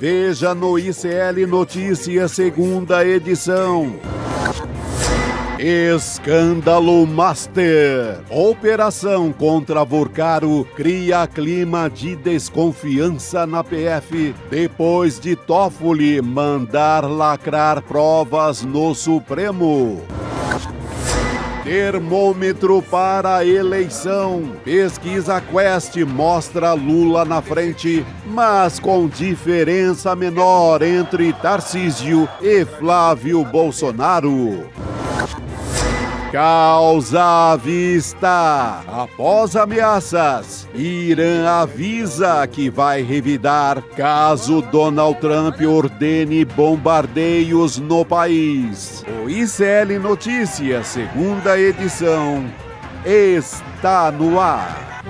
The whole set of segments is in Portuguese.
Veja no ICL Notícias, segunda edição. Escândalo Master. Operação contra Vorcaro cria clima de desconfiança na PF depois de Toffoli mandar lacrar provas no Supremo. Termômetro para a eleição. Pesquisa Quest mostra Lula na frente, mas com diferença menor entre Tarcísio e Flávio Bolsonaro. Caos à vista. Após ameaças, Irã avisa que vai revidar caso Donald Trump ordene bombardeios no país. O ICL Notícias, segunda edição, está no ar.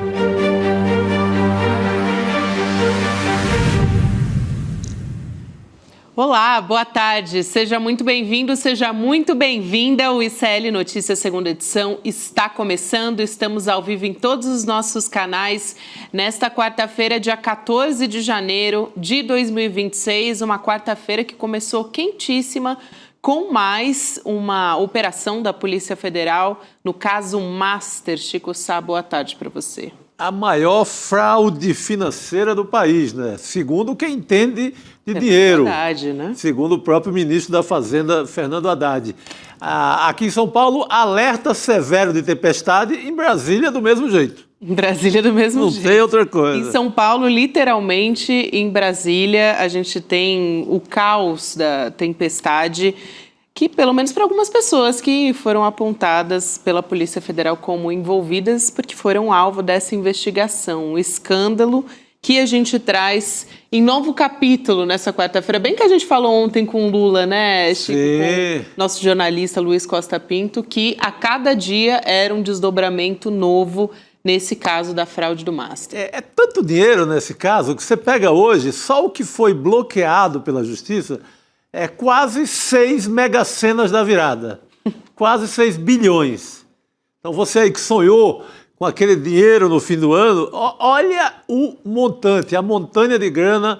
Olá, boa tarde. Seja muito bem-vindo, seja muito bem-vinda. O ICL Notícias, segunda edição, está começando. Estamos ao vivo em todos os nossos canais nesta quarta-feira, dia 14 de janeiro de 2026. Uma quarta-feira que começou quentíssima, com mais uma operação da Polícia Federal no caso Master. Chico Sá, boa tarde para você. A maior fraude financeira do país, né? Segundo quem entende de dinheiro. Verdade, né? Segundo o próprio ministro da Fazenda, Fernando Haddad. Aqui em São Paulo, alerta severo de tempestade, em Brasília do mesmo jeito. Em Brasília do mesmo jeito. Não tem outra coisa. Em São Paulo, literalmente, em Brasília, a gente tem o caos da tempestade, que pelo menos para algumas pessoas que foram apontadas pela Polícia Federal como envolvidas, porque foram alvo dessa investigação. Um escândalo que a gente traz em novo capítulo nessa quarta-feira. Bem que a gente falou ontem com o Lula, né, Chico? Com nosso jornalista Luiz Costa Pinto, que a cada dia era um desdobramento novo nesse caso da fraude do Master. É tanto dinheiro nesse caso que você pega hoje, só o que foi bloqueado pela Justiça é quase 6 megacenas da virada, quase 6 bilhões. Então você aí que sonhou com aquele dinheiro no fim do ano, olha o montante, a montanha de grana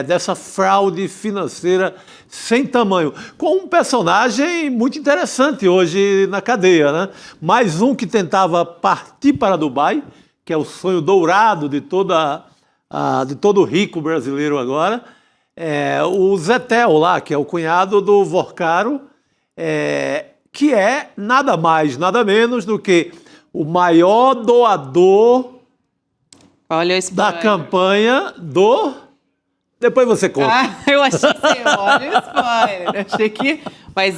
dessa fraude financeira sem tamanho. Com um personagem muito interessante hoje na cadeia, né? Mais um que tentava partir para Dubai, que é o sonho dourado de todo rico brasileiro agora. O Zetel lá, que é o cunhado do Vorcaro, que é nada mais, nada menos do que o maior doador da campanha do... Depois você conta. Eu achei que olha o spoiler. Achei que... Mas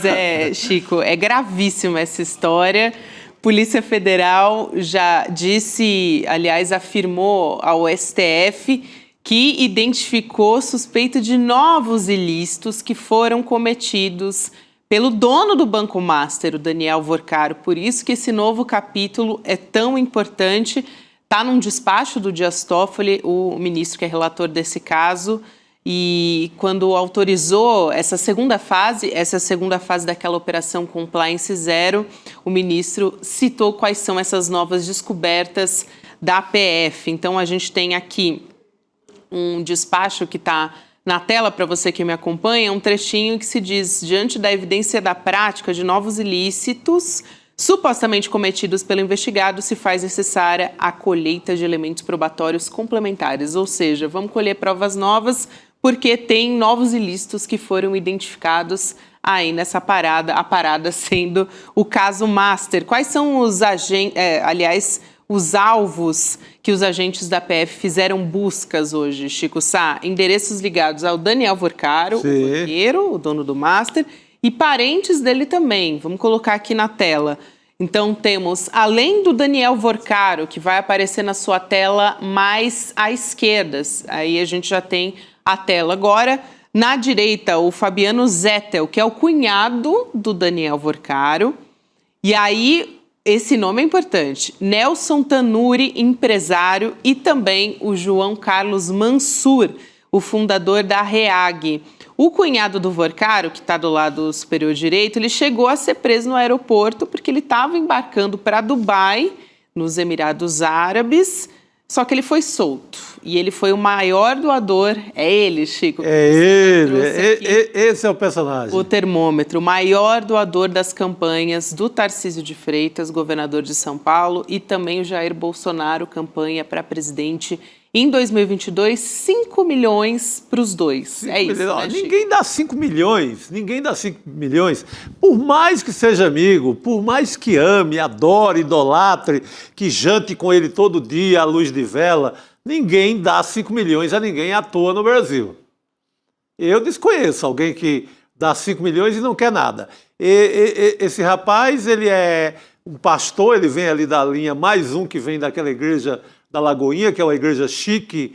Chico, é gravíssima essa história. Polícia Federal já disse, aliás, afirmou ao STF que identificou suspeita de novos ilícitos que foram cometidos pelo dono do Banco Master, o Daniel Vorcaro. Por isso que esse novo capítulo é tão importante. Está num despacho do Dias Toffoli, o ministro que é relator desse caso, e quando autorizou essa segunda fase daquela operação Compliance Zero, o ministro citou quais são essas novas descobertas da PF. Então, a gente tem aqui um despacho que está na tela para você que me acompanha, um trechinho que se diz: diante da evidência da prática de novos ilícitos supostamente cometidos pelo investigado, se faz necessária a colheita de elementos probatórios complementares. Ou seja, vamos colher provas novas porque tem novos ilícitos que foram identificados aí nessa parada, a parada sendo o caso Master. Quais são os os alvos que os agentes da PF fizeram buscas hoje, Chico Sá? Endereços ligados ao Daniel Vorcaro, o banqueiro, o dono do Master, e parentes dele também. Vamos colocar aqui na tela. Então temos, além do Daniel Vorcaro, que vai aparecer na sua tela mais à esquerda, aí a gente já tem a tela agora. Na direita, o Fabiano Zettel, que é o cunhado do Daniel Vorcaro. E aí, esse nome é importante, Nelson Tanuri, empresário, e também o João Carlos Mansur, o fundador da REAG. O cunhado do Vorcaro, que está do lado superior direito, ele chegou a ser preso no aeroporto porque ele estava embarcando para Dubai, nos Emirados Árabes, só que ele foi solto. e ele foi o maior doador. É ele, Chico. É ele, esse é o personagem. O termômetro, o maior doador das campanhas do Tarcísio de Freitas, governador de São Paulo, e também o Jair Bolsonaro, campanha para presidente em 2022, 5 milhões para os dois. É isso, né, Chico? Ninguém dá 5 milhões, por mais que seja amigo, por mais que ame, adore, idolatre, que jante com ele todo dia à luz de vela, ninguém dá 5 milhões a ninguém à toa no Brasil. Eu desconheço alguém que dá 5 milhões e não quer nada. Esse rapaz, ele é um pastor, ele vem ali da linha, mais um que vem daquela igreja da Lagoinha, que é uma igreja chique,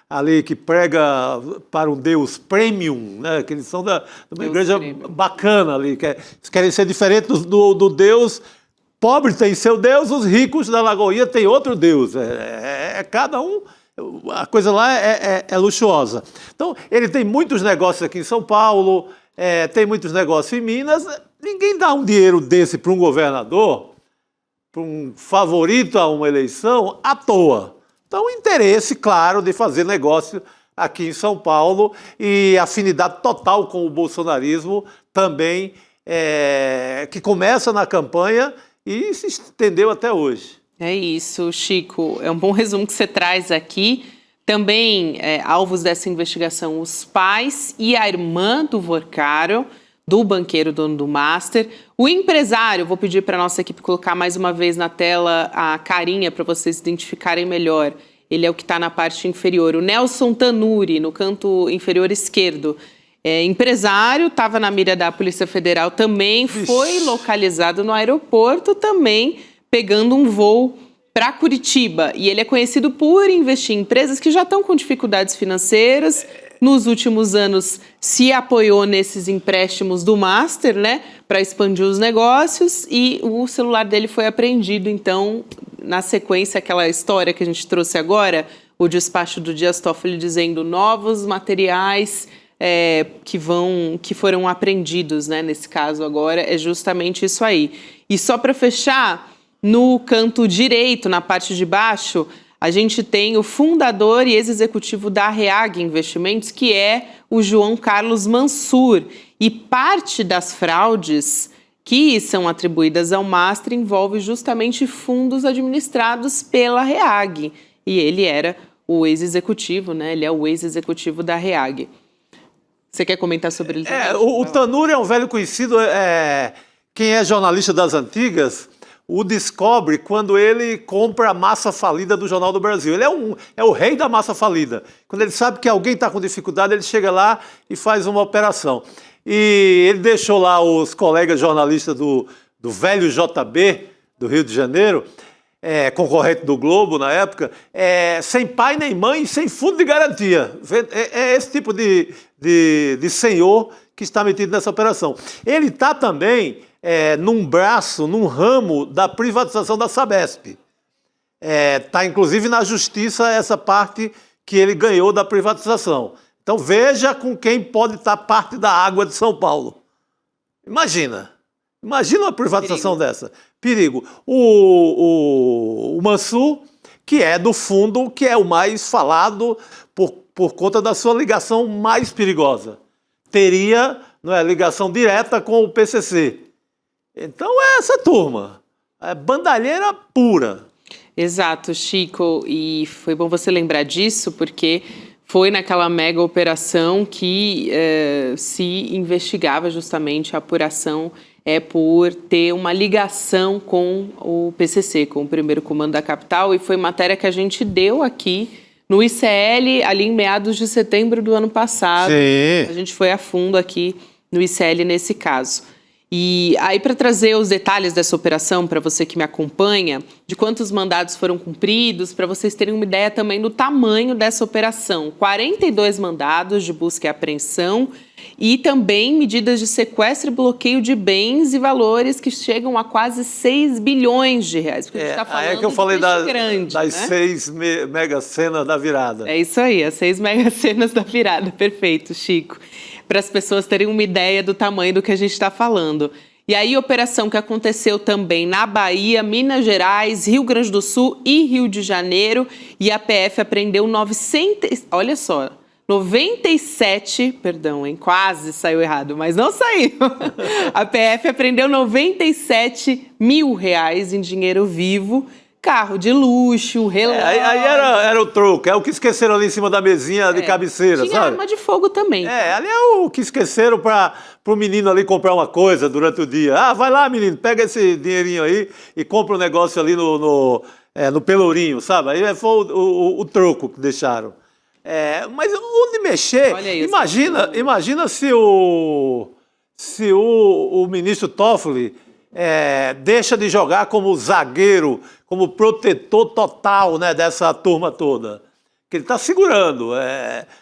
ali que prega para um Deus premium, né? Que eles são de uma Deus igreja premium. bacana ali, que querem ser diferentes do Deus. Pobre tem seu Deus, os ricos da Lagoinha têm outro Deus. Cada um, a coisa lá é luxuosa. Então, ele tem muitos negócios aqui em São Paulo, tem muitos negócios em Minas. Ninguém dá um dinheiro desse para um governador, para um favorito a uma eleição, à toa. Então, o interesse, claro, de fazer negócio aqui em São Paulo e afinidade total com o bolsonarismo também, que começa na campanha e se estendeu até hoje. É isso, Chico. É um bom resumo que você traz aqui. Também, alvos dessa investigação, os pais e a irmã do Vorcaro, do banqueiro dono do Master. O empresário, vou pedir para a nossa equipe colocar mais uma vez na tela a carinha para vocês identificarem melhor. Ele é o que está na parte inferior. O Nelson Tanuri, no canto inferior esquerdo. Empresário, estava na mira da Polícia Federal também, foi localizado no aeroporto também, pegando um voo para Curitiba. E ele é conhecido por investir em empresas que já estão com dificuldades financeiras. Nos últimos anos, se apoiou nesses empréstimos do Master, né, para expandir os negócios, e o celular dele foi apreendido. Então, na sequência, aquela história que a gente trouxe agora, o despacho do Dias Toffoli dizendo novos materiais que foram apreendidos, né, nesse caso agora, é justamente isso aí. E só para fechar, no canto direito, na parte de baixo, a gente tem o fundador e ex-executivo da Reag Investimentos, que é o João Carlos Mansur. E parte das fraudes que são atribuídas ao Master envolve justamente fundos administrados pela Reag. E ele era o ex-executivo, né? Ele é o ex-executivo da Reag. Você quer comentar sobre ele também? O Tanuri é um velho conhecido. Quem é jornalista das antigas o descobre quando ele compra a massa falida do Jornal do Brasil. Ele é o rei da massa falida. Quando ele sabe que alguém está com dificuldade, ele chega lá e faz uma operação. E ele deixou lá os colegas jornalistas do velho JB, do Rio de Janeiro, concorrente do Globo na época, sem pai nem mãe, sem fundo de garantia. É esse tipo de senhor que está metido nessa operação. Ele está também num braço, num ramo da privatização da Sabesp. Está, inclusive, na justiça essa parte que ele ganhou da privatização. Então, veja com quem pode estar parte da água de São Paulo. Imagina uma privatização dessa. Perigo. O Mansur, que é do fundo, que é o mais falado por conta da sua ligação mais perigosa. Teria ligação direta com o PCC. Então é essa turma, é bandalheira pura. Exato, Chico, e foi bom você lembrar disso, porque foi naquela mega operação que se investigava justamente, a apuração por ter uma ligação com o PCC, com o primeiro comando da capital, e foi matéria que a gente deu aqui no ICL, ali em meados de setembro do ano passado. Sim. A gente foi a fundo aqui no ICL nesse caso. E aí, para trazer os detalhes dessa operação, para você que me acompanha, de quantos mandados foram cumpridos, para vocês terem uma ideia também do tamanho dessa operação. 42 mandados de busca e apreensão e também medidas de sequestro e bloqueio de bens e valores que chegam a quase 6 bilhões de reais. Porque a gente está falando que eu falei das né? 6 mega-cenas da virada. É isso aí, as 6 mega-cenas da virada. Perfeito, Chico. Para as pessoas terem uma ideia do tamanho do que a gente está falando. E aí, operação que aconteceu também na Bahia, Minas Gerais, Rio Grande do Sul e Rio de Janeiro. E a PF apreendeu 97, perdão, hein? Quase saiu errado, mas não saiu. A PF apreendeu R$97 mil em dinheiro vivo, carro de luxo, relógio. Aí era o troco, é o que esqueceram ali em cima da mesinha de cabeceira, tinha sabe? Arma de fogo também. Ali é o que esqueceram para o menino ali comprar uma coisa durante o dia. Ah, vai lá, menino, pega esse dinheirinho aí e compra um negócio ali no Pelourinho, sabe? Aí foi o troco que deixaram. Mas onde mexer? Olha isso, Imagina se o ministro Toffoli deixa de jogar como zagueiro, como protetor total, né, dessa turma toda. Que ele está segurando.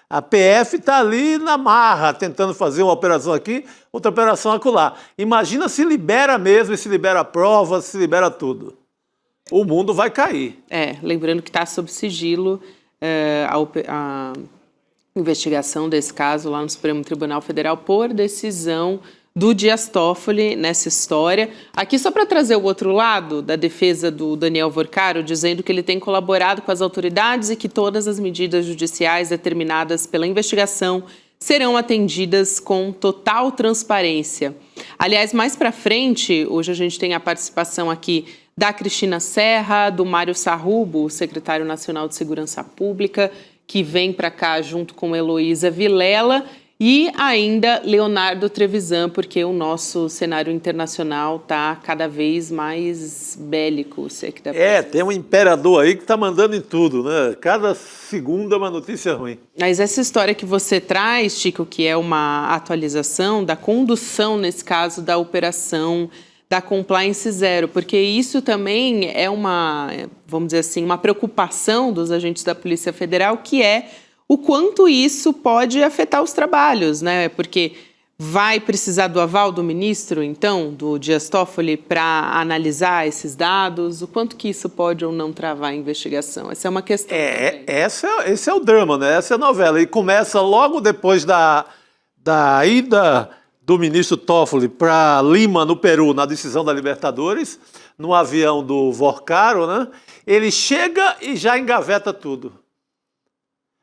A PF está ali na marra, tentando fazer uma operação aqui, outra operação acolá. Imagina se libera mesmo, se libera provas, se libera tudo. O mundo vai cair. Lembrando que está sob sigilo a investigação desse caso lá no Supremo Tribunal Federal por decisão do Dias Toffoli nessa história. Aqui só para trazer o outro lado da defesa do Daniel Vorcaro, dizendo que ele tem colaborado com as autoridades e que todas as medidas judiciais determinadas pela investigação serão atendidas com total transparência. Aliás, mais para frente, hoje a gente tem a participação aqui da Cristina Serra, do Mário Sarrubo, secretário nacional de Segurança Pública, que vem para cá junto com Heloísa Vilela, e ainda Leonardo Trevisan, porque o nosso cenário internacional está cada vez mais bélico. Tem um imperador aí que está mandando em tudo, né? Cada segunda é uma notícia ruim. Mas essa história que você traz, Chico, que é uma atualização da condução, nesse caso, da operação da Compliance Zero, porque isso também é vamos dizer assim, uma preocupação dos agentes da Polícia Federal, que é o quanto isso pode afetar os trabalhos, né? Porque vai precisar do aval do ministro, então, do Dias Toffoli, para analisar esses dados, o quanto que isso pode ou não travar a investigação. Essa é uma questão também. Esse é o drama, né? Essa é a novela. E começa logo depois da ida do ministro Toffoli para Lima, no Peru, na decisão da Libertadores, no avião do Vorcaro, né? Ele chega e já engaveta tudo.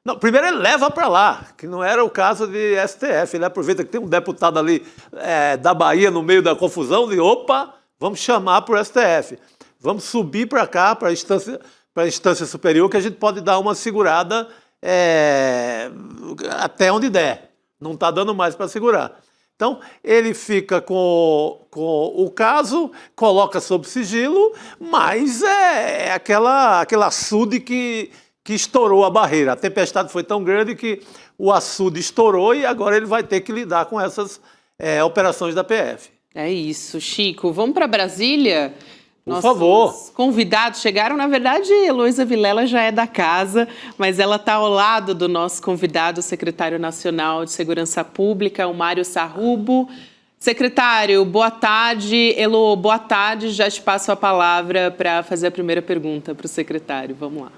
Não, primeiro ele leva para lá, que não era o caso de STF. Ele aproveita que tem um deputado ali da Bahia no meio da confusão e opa, vamos chamar para o STF. Vamos subir para cá, para a instância superior, que a gente pode dar uma segurada até onde der. Não está dando mais para segurar. Então, ele fica com o caso, coloca sob sigilo, mas é aquele açude que estourou a barreira. A tempestade foi tão grande que o açude estourou e agora ele vai ter que lidar com essas operações da PF. É isso, Chico. Vamos para Brasília? Por favor. Nossos convidados chegaram. Na verdade, Heloísa Vilela já é da casa, mas ela está ao lado do nosso convidado, o secretário nacional de Segurança Pública, o Mário Sarrubo. Secretário, boa tarde. Elo, boa tarde. Já te passo a palavra para fazer a primeira pergunta para o secretário. Vamos lá.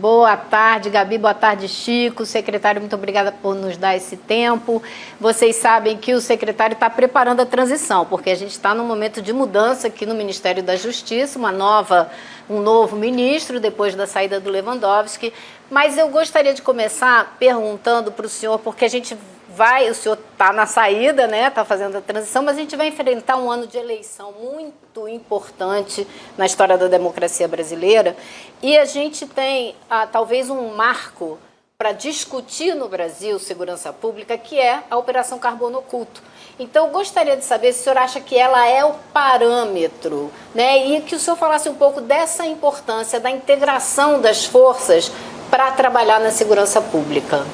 Boa tarde, Gabi. Boa tarde, Chico. Secretário, muito obrigada por nos dar esse tempo. Vocês sabem que o secretário está preparando a transição, porque a gente está num momento de mudança aqui no Ministério da Justiça, um novo ministro, depois da saída do Lewandowski. Mas eu gostaria de começar perguntando para o senhor, porque o senhor está na saída, né? Está fazendo a transição, mas a gente vai enfrentar um ano de eleição muito importante na história da democracia brasileira e a gente tem talvez um marco para discutir no Brasil segurança pública, que é a Operação Carbono Oculto. Então, eu gostaria de saber se o senhor acha que ela é o parâmetro, né? E que o senhor falasse um pouco dessa importância da integração das forças para trabalhar na segurança pública.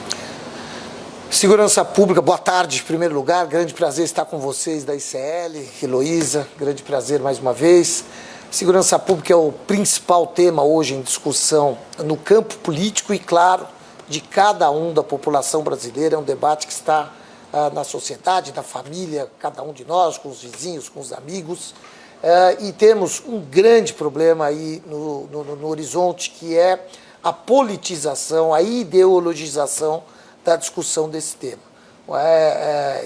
Segurança Pública, boa tarde, em primeiro lugar, grande prazer estar com vocês da ICL, Heloísa, grande prazer mais uma vez. Segurança Pública é o principal tema hoje em discussão no campo político e, claro, de cada um da população brasileira. É um debate que está na sociedade, na família, cada um de nós, com os vizinhos, com os amigos. E temos um grande problema aí no horizonte, que é a politização, a ideologização da discussão desse tema.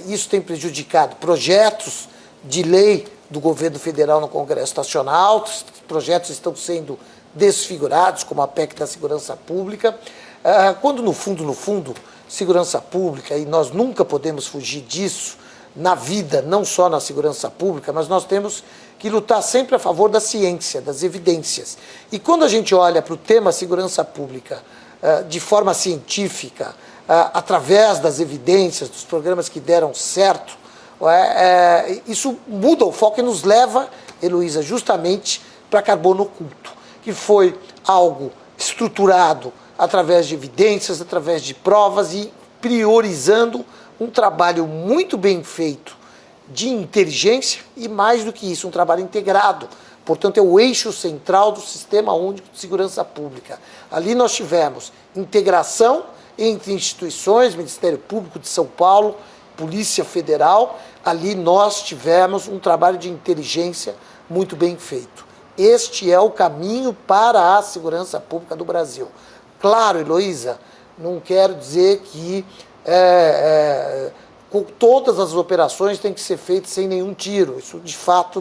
Isso tem prejudicado projetos de lei do governo federal no Congresso Nacional, os projetos estão sendo desfigurados, como a PEC da Segurança Pública, quando no fundo, segurança pública, e nós nunca podemos fugir disso na vida, não só na segurança pública, mas nós temos que lutar sempre a favor da ciência, das evidências. E quando a gente olha para o tema segurança pública de forma científica, através das evidências, dos programas que deram certo, isso muda o foco e nos leva, Heloísa, justamente para carbono oculto, que foi algo estruturado através de evidências, através de provas e priorizando um trabalho muito bem feito de inteligência e, mais do que isso, um trabalho integrado. Portanto, é o eixo central do Sistema Único de Segurança Pública. Ali nós tivemos integração entre instituições, Ministério Público de São Paulo, Polícia Federal. Ali nós tivemos um trabalho de inteligência muito bem feito. Este é o caminho para a segurança pública do Brasil. Claro, Heloísa, não quero dizer que todas as operações têm que ser feitas sem nenhum tiro. Isso, de fato,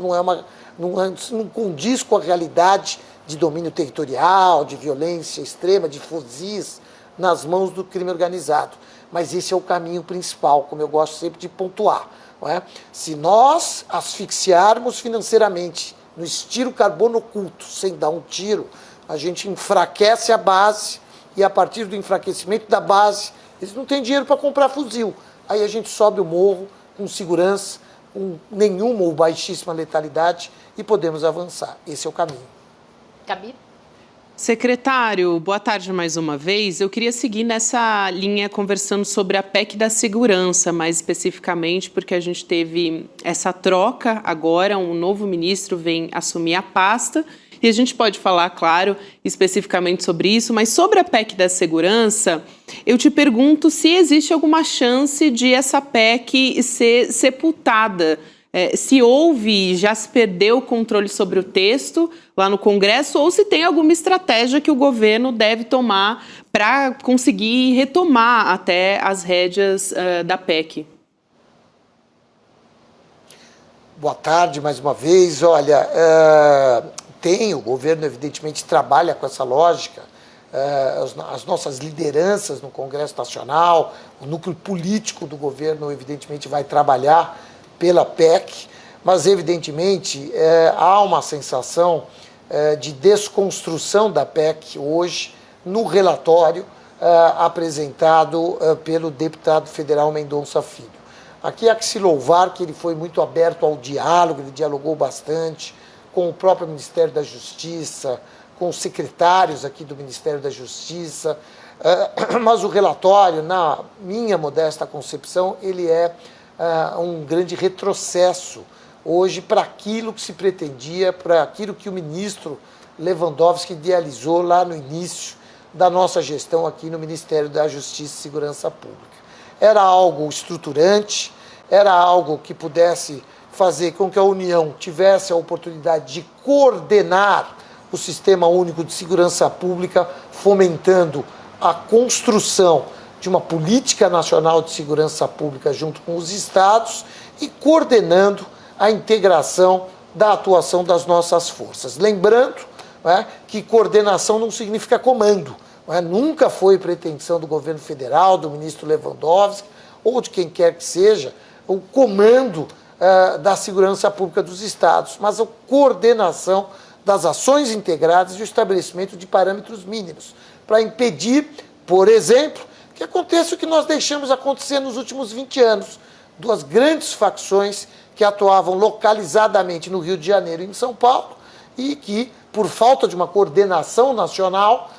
não condiz com a realidade de domínio territorial, de violência extrema, de fuzis nas mãos do crime organizado. Mas esse é o caminho principal, como eu gosto sempre de pontuar. Não é? Se nós asfixiarmos financeiramente no estilo carbono oculto, sem dar um tiro, a gente enfraquece a base e, a partir do enfraquecimento da base, eles não têm dinheiro para comprar fuzil. Aí a gente sobe o morro com segurança, com nenhuma ou baixíssima letalidade e podemos avançar. Esse é o caminho. Gabi? Secretário, boa tarde mais uma vez. Eu queria seguir nessa linha conversando sobre a PEC da segurança, mais especificamente porque a gente teve essa troca agora, um novo ministro vem assumir a pasta e a gente pode falar, claro, especificamente sobre isso, mas sobre a PEC da segurança, eu te pergunto se existe alguma chance de essa PEC ser sepultada. Se houve, já se perdeu o controle sobre o texto lá no Congresso ou se tem alguma estratégia que o governo deve tomar para conseguir retomar até as rédeas da PEC. Boa tarde mais uma vez. Olha, o governo evidentemente trabalha com essa lógica, as nossas lideranças no Congresso Nacional, o núcleo político do governo evidentemente vai trabalhar pela PEC, mas evidentemente há uma sensação de desconstrução da PEC hoje no relatório apresentado pelo deputado federal Mendonça Filho. Aqui há que se louvar que ele foi muito aberto ao diálogo, ele dialogou bastante com o próprio Ministério da Justiça, com os secretários aqui do Ministério da Justiça, mas o relatório, na minha modesta concepção, ele é um grande retrocesso hoje para aquilo que se pretendia, para aquilo que o ministro Lewandowski idealizou lá no início da nossa gestão aqui no Ministério da Justiça e Segurança Pública. Era algo estruturante, era algo que pudesse fazer com que a União tivesse a oportunidade de coordenar o Sistema Único de Segurança Pública, fomentando a construção de uma política nacional de segurança pública junto com os estados e coordenando a integração da atuação das nossas forças. Lembrando que coordenação não significa comando. Nunca foi pretensão do governo federal, do ministro Lewandowski ou de quem quer que seja, o comando da segurança pública dos estados, mas a coordenação das ações integradas e o estabelecimento de parâmetros mínimos para impedir, por exemplo, que aconteça o que nós deixamos acontecer nos últimos 20 anos. Duas grandes facções que atuavam localizadamente no Rio de Janeiro e em São Paulo e que, por falta de uma coordenação nacional,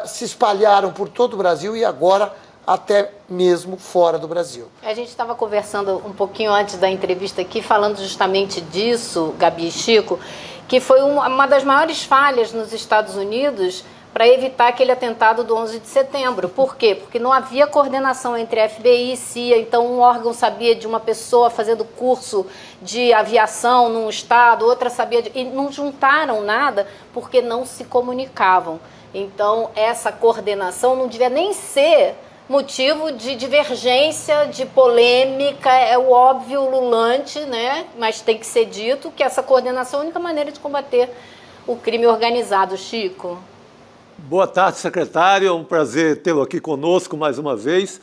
se espalharam por todo o Brasil e agora até mesmo fora do Brasil. A gente estava conversando um pouquinho antes da entrevista aqui, falando justamente disso, Gabi e Chico, que foi uma das maiores falhas nos Estados Unidos para evitar aquele atentado do 11 de setembro. Por quê? Porque não havia coordenação entre FBI e CIA, então um órgão sabia de uma pessoa fazendo curso de aviação num estado, outra sabia e não juntaram nada porque não se comunicavam. Então, essa coordenação não devia nem ser motivo de divergência, de polêmica, é o óbvio ululante, né? Mas tem que ser dito que essa coordenação é a única maneira de combater o crime organizado, Chico. Boa tarde, secretário. É um prazer tê-lo aqui conosco mais uma vez.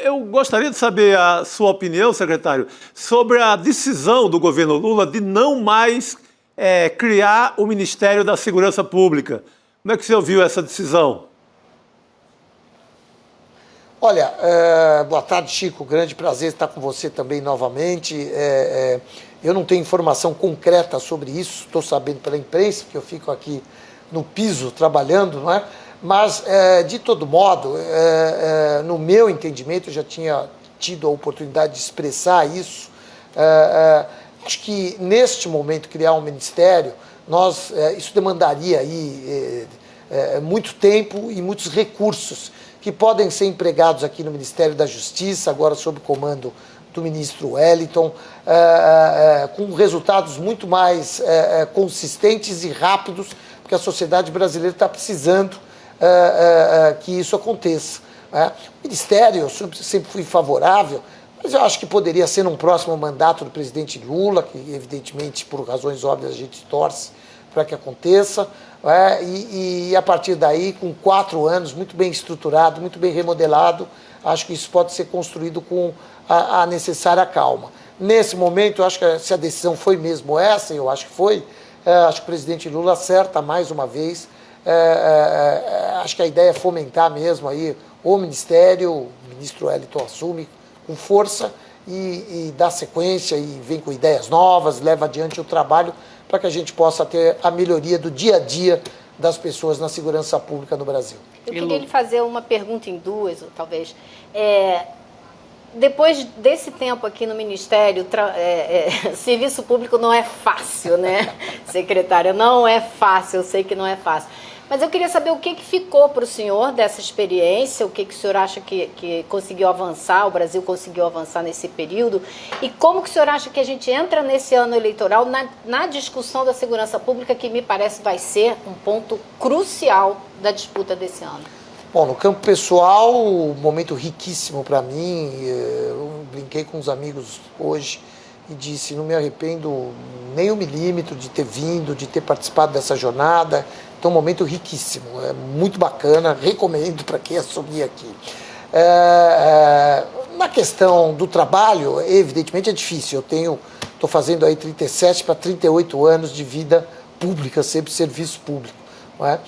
Eu gostaria de saber a sua opinião, secretário, sobre a decisão do governo Lula de não mais criar o Ministério da Segurança Pública. Como é que você ouviu essa decisão? Olha, boa tarde, Chico. Grande prazer estar com você também novamente. Eu não tenho informação concreta sobre isso, estou sabendo pela imprensa, que eu fico aqui no piso trabalhando, não é? Mas, de todo modo, no meu entendimento, eu já tinha tido a oportunidade de expressar isso. Acho que, neste momento, criar um ministério, isso demandaria aí, muito tempo e muitos recursos que podem ser empregados aqui no Ministério da Justiça, agora sob o comando do ministro Wellington, com resultados muito mais consistentes e rápidos, porque a sociedade brasileira está precisando que isso aconteça. O Ministério, eu sempre fui favorável, mas eu acho que poderia ser num próximo mandato do presidente Lula, que evidentemente, por razões óbvias, a gente torce para que aconteça, e a partir daí, com 4 anos, muito bem estruturado, muito bem remodelado, acho que isso pode ser construído com a necessária calma. Nesse momento, eu acho que se a decisão foi mesmo essa, eu acho que foi, acho que o presidente Lula acerta mais uma vez. Acho que a ideia é fomentar mesmo aí o Ministério, o ministro Wellington assume com força e dá sequência e vem com ideias novas, leva adiante o trabalho para que a gente possa ter a melhoria do dia a dia das pessoas na segurança pública no Brasil. Eu queria lhe fazer uma pergunta em duas, ou talvez. Depois desse tempo aqui no Ministério, serviço público não é fácil, né, secretária? Não é fácil, eu sei que não é fácil. Mas eu queria saber o que ficou para o senhor dessa experiência, o que o senhor acha que conseguiu avançar, o Brasil conseguiu avançar nesse período, e como que o senhor acha que a gente entra nesse ano eleitoral na discussão da segurança pública, que me parece vai ser um ponto crucial da disputa desse ano? Bom, no campo pessoal, um momento riquíssimo para mim. Eu brinquei com uns amigos hoje e disse, não me arrependo nem 1 milímetro de ter vindo, de ter participado dessa jornada. Então, um momento riquíssimo, é muito bacana, recomendo para quem assumir aqui. Na questão do trabalho, evidentemente é difícil. Eu estou fazendo aí 37 para 38 anos de vida pública, sempre serviço público, não é?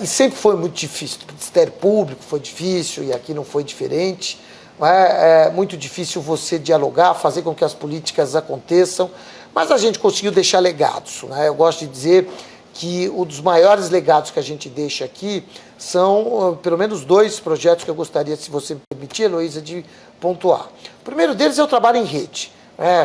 E sempre foi muito difícil. O Ministério Público foi difícil e aqui não foi diferente. Não é muito difícil você dialogar, fazer com que as políticas aconteçam, mas a gente conseguiu deixar legados, né? Eu gosto de dizer que um dos maiores legados que a gente deixa aqui são pelo menos 2 projetos que eu gostaria, se você me permitir, Heloísa, de pontuar. O primeiro deles é o trabalho em rede.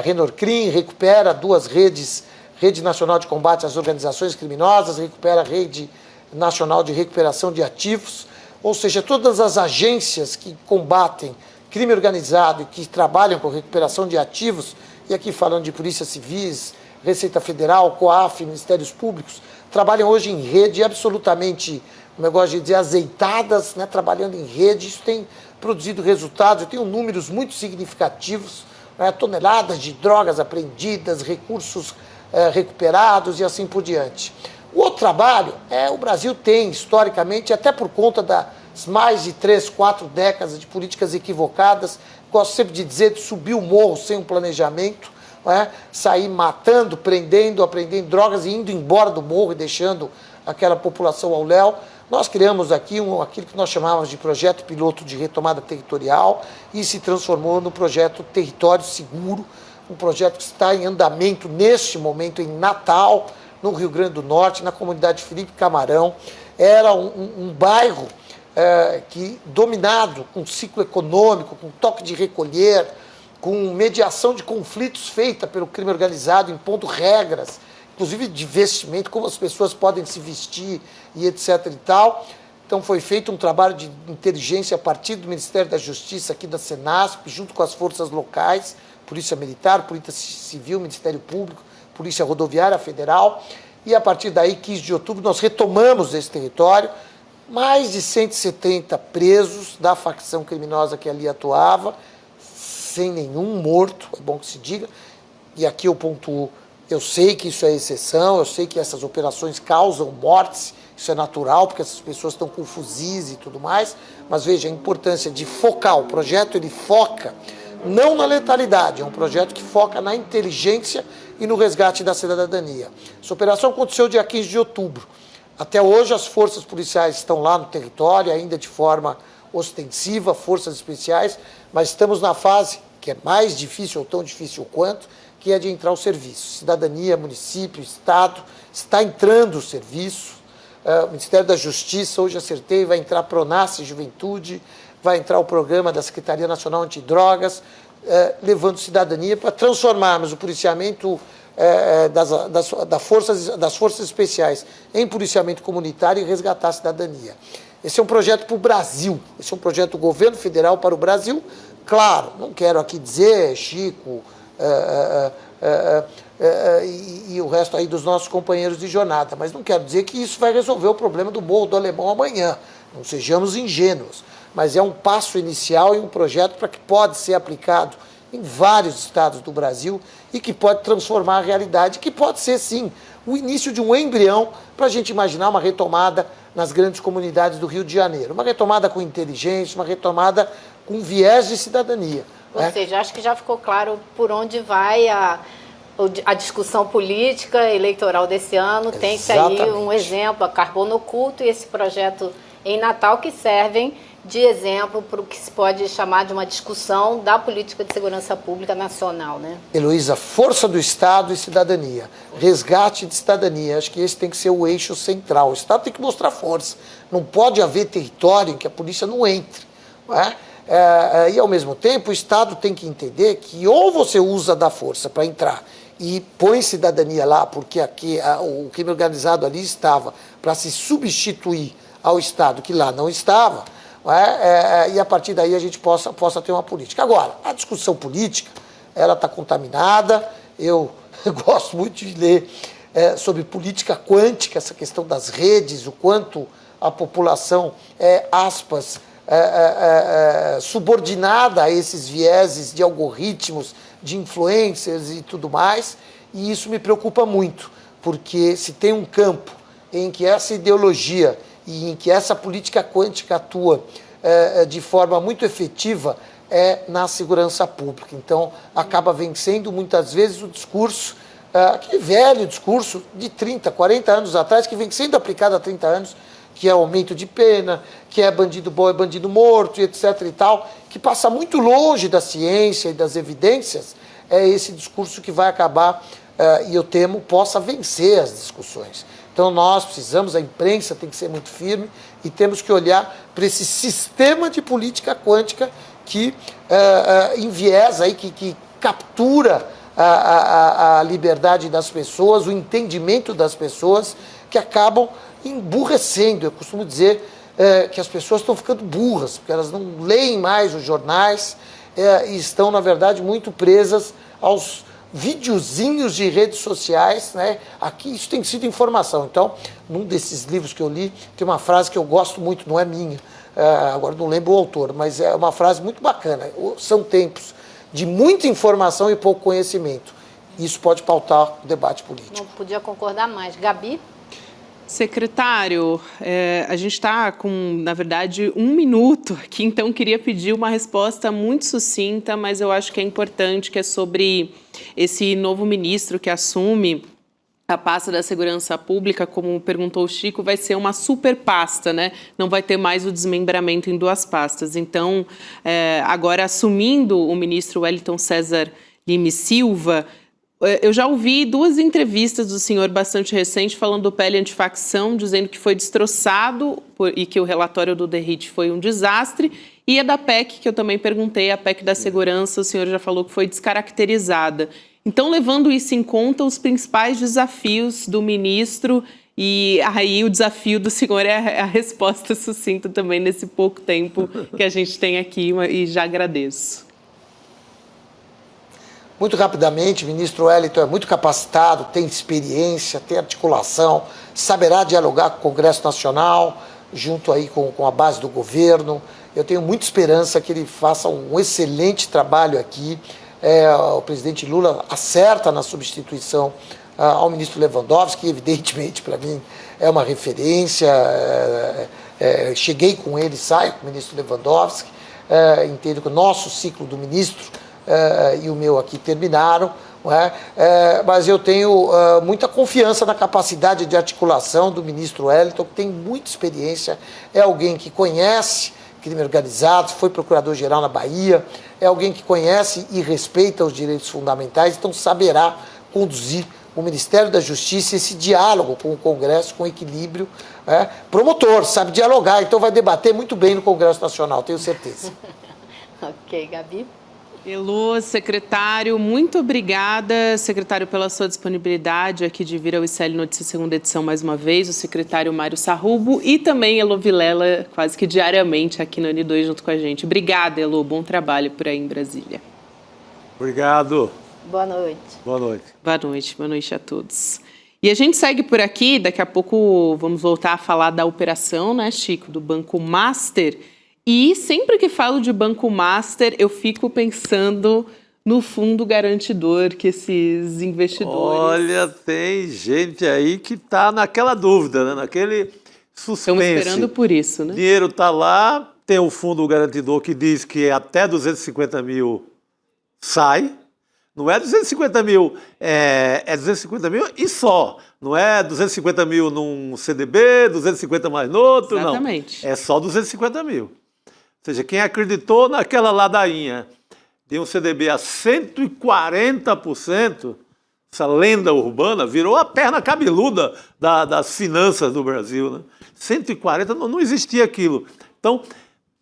Renorcrim recupera 2 redes, Rede Nacional de Combate às Organizações Criminosas, recupera a Rede Nacional de Recuperação de Ativos, ou seja, todas as agências que combatem crime organizado e que trabalham com recuperação de ativos, e aqui falando de polícias civis, Receita Federal, COAF, Ministérios Públicos, trabalham hoje em rede absolutamente, como eu gosto de dizer, azeitadas, né, trabalhando em rede. Isso tem produzido resultados, eu tenho números muito significativos, né, toneladas de drogas apreendidas, recursos recuperados e assim por diante. O outro trabalho, o Brasil tem, historicamente, até por conta das mais de 3, 4 décadas de políticas equivocadas, gosto sempre de dizer, de subir o morro sem um planejamento, sair matando, prendendo, apreendendo drogas e indo embora do morro e deixando aquela população ao léu. Nós criamos aqui aquilo que nós chamávamos de projeto piloto de retomada territorial e se transformou no projeto Território Seguro, um projeto que está em andamento neste momento em Natal, no Rio Grande do Norte, na comunidade Felipe Camarão. Era um bairro dominado com ciclo econômico, com toque de recolher, com mediação de conflitos feita pelo crime organizado, impondo regras, inclusive de vestimento, como as pessoas podem se vestir e etc. e tal. Então foi feito um trabalho de inteligência a partir do Ministério da Justiça, aqui da Senasp, junto com as forças locais, Polícia Militar, Polícia Civil, Ministério Público, Polícia Rodoviária Federal. E a partir daí, 15 de outubro, nós retomamos esse território, mais de 170 presos da facção criminosa que ali atuava, sem nenhum morto, é bom que se diga. E aqui eu pontuo, eu sei que isso é exceção, eu sei que essas operações causam mortes, isso é natural, porque essas pessoas estão com fuzis e tudo mais, mas veja a importância de focar, o projeto ele foca não na letalidade, é um projeto que foca na inteligência e no resgate da cidadania. Essa operação aconteceu dia 15 de outubro. Até hoje as forças policiais estão lá no território, ainda de forma ostensiva, forças especiais, mas estamos na fase que é mais difícil ou tão difícil quanto, que é de entrar o serviço. Cidadania, município, Estado, está entrando o serviço. O Ministério da Justiça, hoje acertei, vai entrar a Pronace Juventude, vai entrar o programa da Secretaria Nacional Antidrogas, levando cidadania para transformarmos o policiamento das forças especiais em policiamento comunitário e resgatar a cidadania. Esse é um projeto para o Brasil, esse é um projeto do governo federal para o Brasil. Claro, não quero aqui dizer, Chico, e o resto aí dos nossos companheiros de jornada, mas não quero dizer que isso vai resolver o problema do Morro do Alemão amanhã, não sejamos ingênuos, mas é um passo inicial e um projeto para que pode ser aplicado em vários estados do Brasil e que pode transformar a realidade, que pode ser sim o início de um embrião para a gente imaginar uma retomada nas grandes comunidades do Rio de Janeiro, uma retomada com inteligência, uma retomada com viés de cidadania. Ou seja, acho que já ficou claro por onde vai a discussão política eleitoral desse ano. Tem que sair um exemplo, a Carbono Oculto e esse projeto em Natal, que servem de exemplo para o que se pode chamar de uma discussão da política de segurança pública nacional, né? Heloísa, força do Estado e cidadania, resgate de cidadania, acho que esse tem que ser o eixo central. O Estado tem que mostrar força, não pode haver território em que a polícia não entre, não é? E ao mesmo tempo o Estado tem que entender que ou você usa da força para entrar e põe cidadania lá, porque aqui o crime organizado ali estava para se substituir ao Estado que lá não estava, e a partir daí a gente possa ter uma política. Agora, a discussão política, ela está contaminada. Eu gosto muito de ler sobre política quântica, essa questão das redes, o quanto a população aspas, subordinada a esses vieses de algoritmos, de influencers e tudo mais, e isso me preocupa muito, porque se tem um campo em que essa ideologia e em que essa política quântica atua de forma muito efetiva, é na segurança pública. Então, acaba vencendo muitas vezes o discurso, aquele velho discurso de 30, 40 anos atrás, que vem sendo aplicado há 30 anos, que é aumento de pena, que é bandido bom é bandido morto, e etc. e tal, que passa muito longe da ciência e das evidências. É esse discurso que vai acabar, e eu temo, possa vencer as discussões. Então nós precisamos, a imprensa tem que ser muito firme e temos que olhar para esse sistema de política quântica que enviesa, que captura a liberdade das pessoas, o entendimento das pessoas, que acabam emburrecendo. Eu costumo dizer que as pessoas estão ficando burras, porque elas não leem mais os jornais e estão, na verdade, muito presas aos videozinhos de redes sociais, né? Aqui isso tem sido informação. Então, num desses livros que eu li, tem uma frase que eu gosto muito, não é minha, agora não lembro o autor, mas é uma frase muito bacana. São tempos de muita informação e pouco conhecimento. Isso pode pautar o debate político. Não podia concordar mais. Gabi? Secretário, a gente está com, na verdade, 1 minuto aqui, então queria pedir uma resposta muito sucinta, mas eu acho que é importante, que é sobre esse novo ministro que assume a pasta da segurança pública, como perguntou o Chico, vai ser uma super pasta, né? Não vai ter mais o desmembramento em 2 pastas. Então, agora assumindo o ministro Wellington César Lima Silva, eu já ouvi 2 entrevistas do senhor bastante recente falando do PL antifacção, dizendo que foi destroçado e que o relatório do DERIT foi um desastre. E a da PEC, que eu também perguntei, a PEC da segurança, o senhor já falou que foi descaracterizada. Então, levando isso em conta, os principais desafios do ministro, e aí o desafio do senhor é a resposta sucinta também nesse pouco tempo que a gente tem aqui, e já agradeço. Muito rapidamente, o ministro Wellington é muito capacitado, tem experiência, tem articulação, saberá dialogar com o Congresso Nacional, junto aí com a base do governo. Eu tenho muita esperança que ele faça um excelente trabalho aqui. O presidente Lula acerta na substituição ao ministro Lewandowski, que evidentemente para mim é uma referência. Cheguei com ele, saio com o ministro Lewandowski. Entendo que o nosso ciclo do ministro e o meu aqui terminaram. Mas eu tenho muita confiança na capacidade de articulação do ministro Wellington, que tem muita experiência, é alguém que conhece crime organizado, foi procurador-geral na Bahia, é alguém que conhece e respeita os direitos fundamentais, então saberá conduzir o Ministério da Justiça, esse diálogo com o Congresso, com equilíbrio. Promotor, sabe dialogar, então vai debater muito bem no Congresso Nacional, tenho certeza. Ok, Gabi. Elô, secretário, muito obrigada, secretário, pela sua disponibilidade aqui de vir ao ICL Notícias segunda edição mais uma vez, o secretário Mário Sarrubo e também Elô Vilela, quase que diariamente aqui no N2 junto com a gente. Obrigada, Elô, bom trabalho por aí em Brasília. Obrigado. Boa noite. Boa noite. Boa noite a todos. E a gente segue por aqui, daqui a pouco vamos voltar a falar da operação, né, Chico, do Banco Master. E sempre que falo de Banco Master, eu fico pensando no fundo garantidor que esses investidores... Olha, tem gente aí que está naquela dúvida, né? Naquele suspense. Estão esperando por isso, né? O dinheiro está lá, tem o fundo garantidor que diz que até 250 mil sai. Não é 250 mil, é 250 mil e só. Não é 250 mil num CDB, 250 mais no outro, Exatamente. Não. É só 250 mil. Ou seja, quem acreditou naquela ladainha de um CDB a 140%, essa lenda urbana, virou a perna cabeluda das finanças do Brasil. Né? 140%, não existia aquilo. Então,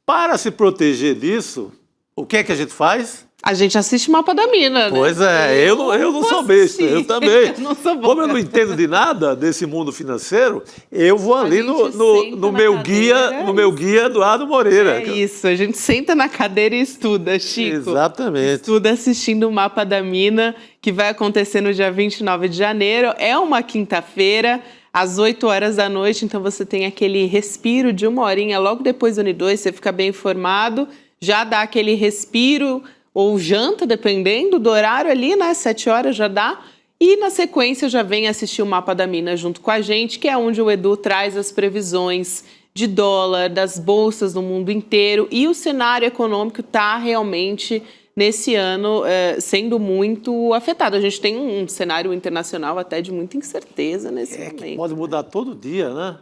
para se proteger disso, o que é que a gente faz? A gente assiste Mapa da Mina, né? Pois é, eu não sou besta, eu também. Eu não sou boa. Como eu não entendo de nada desse mundo financeiro, eu vou ali no meu guia Eduardo Moreira. É isso, a gente senta na cadeira e estuda, Chico. Exatamente. Estuda assistindo o Mapa da Mina, que vai acontecer no dia 29 de janeiro. É uma quinta-feira, às 8 horas da noite, então você tem aquele respiro de uma horinha logo depois do N2, você fica bem informado, já dá aquele respiro... ou janta, dependendo do horário ali, né? 7 horas já dá. E na sequência já vem assistir o Mapa da Mina junto com a gente, que é onde o Edu traz as previsões de dólar, das bolsas no mundo inteiro. E o cenário econômico está realmente, nesse ano, sendo muito afetado. A gente tem um cenário internacional até de muita incerteza nesse momento. Que pode mudar todo dia, né?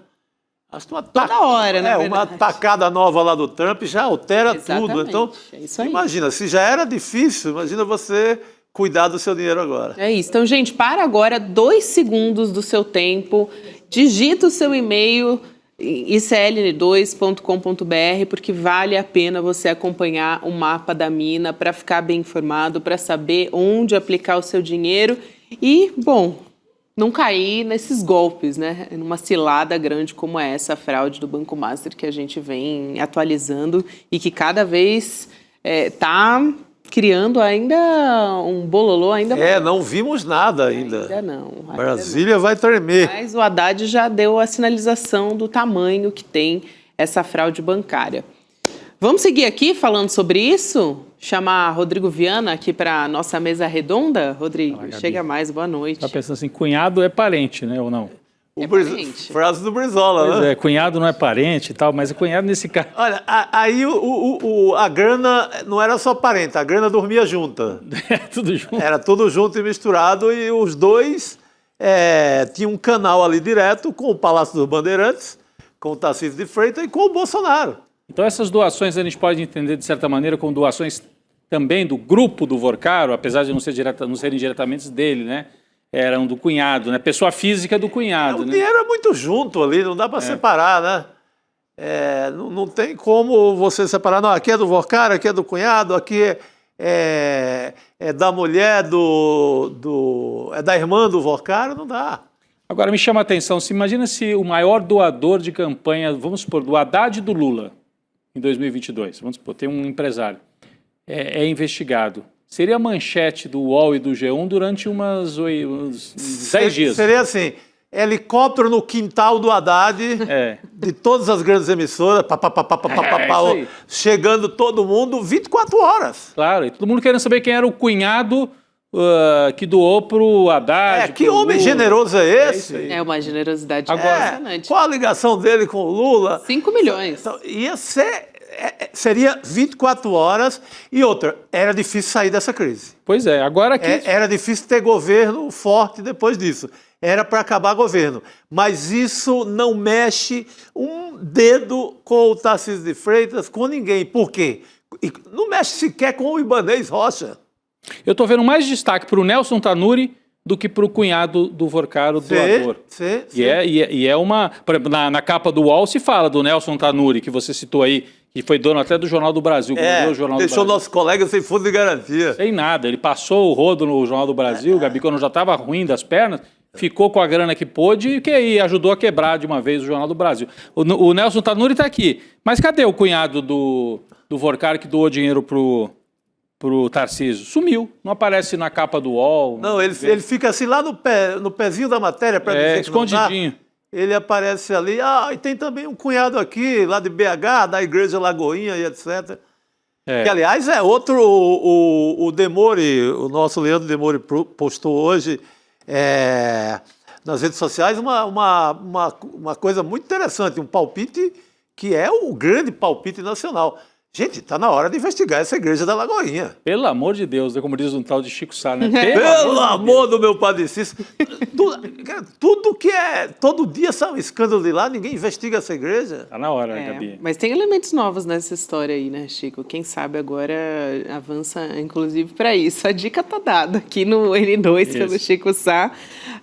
Toda hora, né? Uma tacada nova lá do Trump já altera tudo. Então, imagina, se já era difícil, imagina você cuidar do seu dinheiro agora. É isso. Então, gente, para agora 2 segundos do seu tempo, digita o seu e-mail icln2.com.br, porque vale a pena você acompanhar o Mapa da Mina para ficar bem informado, para saber onde aplicar o seu dinheiro e, bom... não cair nesses golpes, né? Numa cilada grande como essa, a fraude do Banco Master, que a gente vem atualizando e que cada vez está criando ainda um bololô ainda maior. Não vimos nada ainda. Ainda não. Brasília vai tremer. Mas o Haddad já deu a sinalização do tamanho que tem essa fraude bancária. Vamos seguir aqui falando sobre isso? Chamar Rodrigo Viana aqui para a nossa mesa redonda? Rodrigo, chega mais, boa noite. Está pensando assim, cunhado é parente, né, ou não? Parente. Frase do Brizola, Pois né? cunhado não é parente e tal, mas é cunhado nesse caso. Olha, aí a grana não era só parente, a grana dormia junta. Tudo junto. Era tudo junto e misturado e os dois tinham um canal ali direto com o Palácio dos Bandeirantes, com o Tarcísio de Freitas e com o Bolsonaro. Então essas doações a gente pode entender, de certa maneira, como doações também do grupo do Vorcaro, apesar de não serem diretamente dele, né? Eram do cunhado, né? Pessoa física do cunhado. O dinheiro é muito junto ali, não dá para separar, né? Não tem como você separar. Não, aqui é do Vorcaro, aqui é do cunhado, aqui é da mulher é da irmã do Vorcaro, não dá. Agora, me chama a atenção, imagina se o maior doador de campanha, vamos supor, do Haddad e do Lula, em 2022, vamos supor, tem um empresário, é investigado. Seria a manchete do UOL e do G1 durante uns 10 dias. Seria assim, helicóptero no quintal do Haddad, de todas as grandes emissoras, chegando todo mundo 24 horas. Claro, e todo mundo querendo saber quem era o cunhado que doou pro Haddad. Que homem generoso é esse? É uma generosidade Agora, qual a ligação dele com o Lula? 5 milhões. Então, seria 24 horas e outra, era difícil sair dessa crise. Pois é, agora que... Era difícil ter governo forte depois disso. Era para acabar governo. Mas isso não mexe um dedo com o Tarcísio de Freitas, com ninguém. Por quê? Não mexe sequer com o Ibanez Rocha. Eu estou vendo mais destaque para o Nelson Tanuri do que para o cunhado do Vorcaro, doador. Sim. E é uma... Por exemplo, na capa do UOL se fala do Nelson Tanuri, que você citou aí, que foi dono até do Jornal do Brasil. O Jornal deixou do Brasil. nosso colega sem fundo de garantia. Sem nada. Ele passou o rodo no Jornal do Brasil, Gabi, quando já estava ruim das pernas, ficou com a grana que pôde e ajudou a quebrar de uma vez o Jornal do Brasil. O Nelson Tanuri está aqui. Mas cadê o cunhado do Vorcaro que doou dinheiro pro Tarcísio? Sumiu. Não aparece na capa do UOL. Não, ele fica assim lá no pezinho da matéria para dizer que escondidinho. Não dá. Ele aparece ali. E tem também um cunhado aqui, lá de BH, da Igreja Lagoinha e etc. Que, aliás, é outro... O Demore, o nosso Leandro Demore postou hoje nas redes sociais uma coisa muito interessante, um palpite que é o grande palpite nacional. Gente, está na hora de investigar essa Igreja da Lagoinha. Pelo amor de Deus, como diz um tal de Chico Sá, né? Pelo amor do meu Padre Cícero. Tudo que todo dia sai um escândalo de lá, ninguém investiga essa igreja. Tá na hora, Gabi. Mas tem elementos novos nessa história aí, né, Chico? Quem sabe agora avança, inclusive, para isso. A dica tá dada aqui no N2 pelo Chico Sá.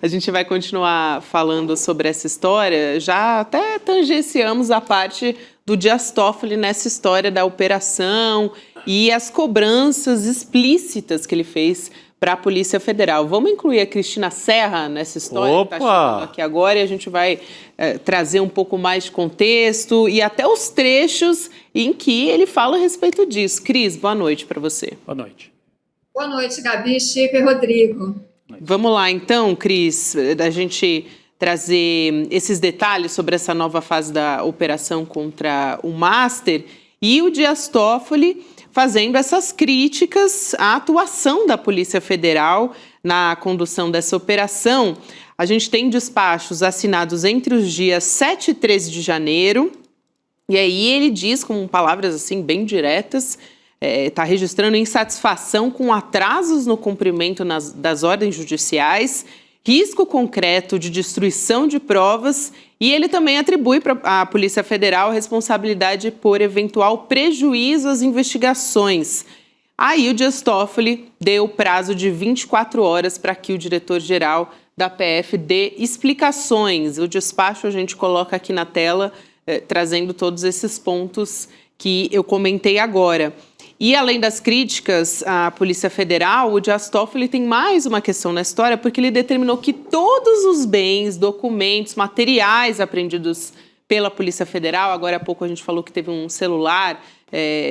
A gente vai continuar falando sobre essa história. Já até tangenciamos a parte do Dias Toffoli nessa história da operação e as cobranças explícitas que ele fez para a Polícia Federal. Vamos incluir a Cristina Serra nessa história que está chegando aqui agora e a gente vai trazer um pouco mais de contexto e até os trechos em que ele fala a respeito disso. Cris, boa noite para você. Boa noite. Boa noite, Gabi, Chico e Rodrigo. Vamos lá então, Cris, da gente trazer esses detalhes sobre essa nova fase da operação contra o Master e o Dias Toffoli fazendo essas críticas à atuação da Polícia Federal na condução dessa operação. A gente tem despachos assinados entre os dias 7 e 13 de janeiro, e aí ele diz, com palavras assim bem diretas, está registrando insatisfação com atrasos no cumprimento das ordens judiciais, risco concreto de destruição de provas, e ele também atribui para a Polícia Federal a responsabilidade por eventual prejuízo às investigações. Aí o Dias Toffoli deu prazo de 24 horas para que o diretor-geral da PF dê explicações. O despacho a gente coloca aqui na tela, trazendo todos esses pontos que eu comentei agora. E além das críticas à Polícia Federal, o Dias Toffoli tem mais uma questão na história, porque ele determinou que todos os bens, documentos, materiais apreendidos pela Polícia Federal, agora há pouco a gente falou que teve um celular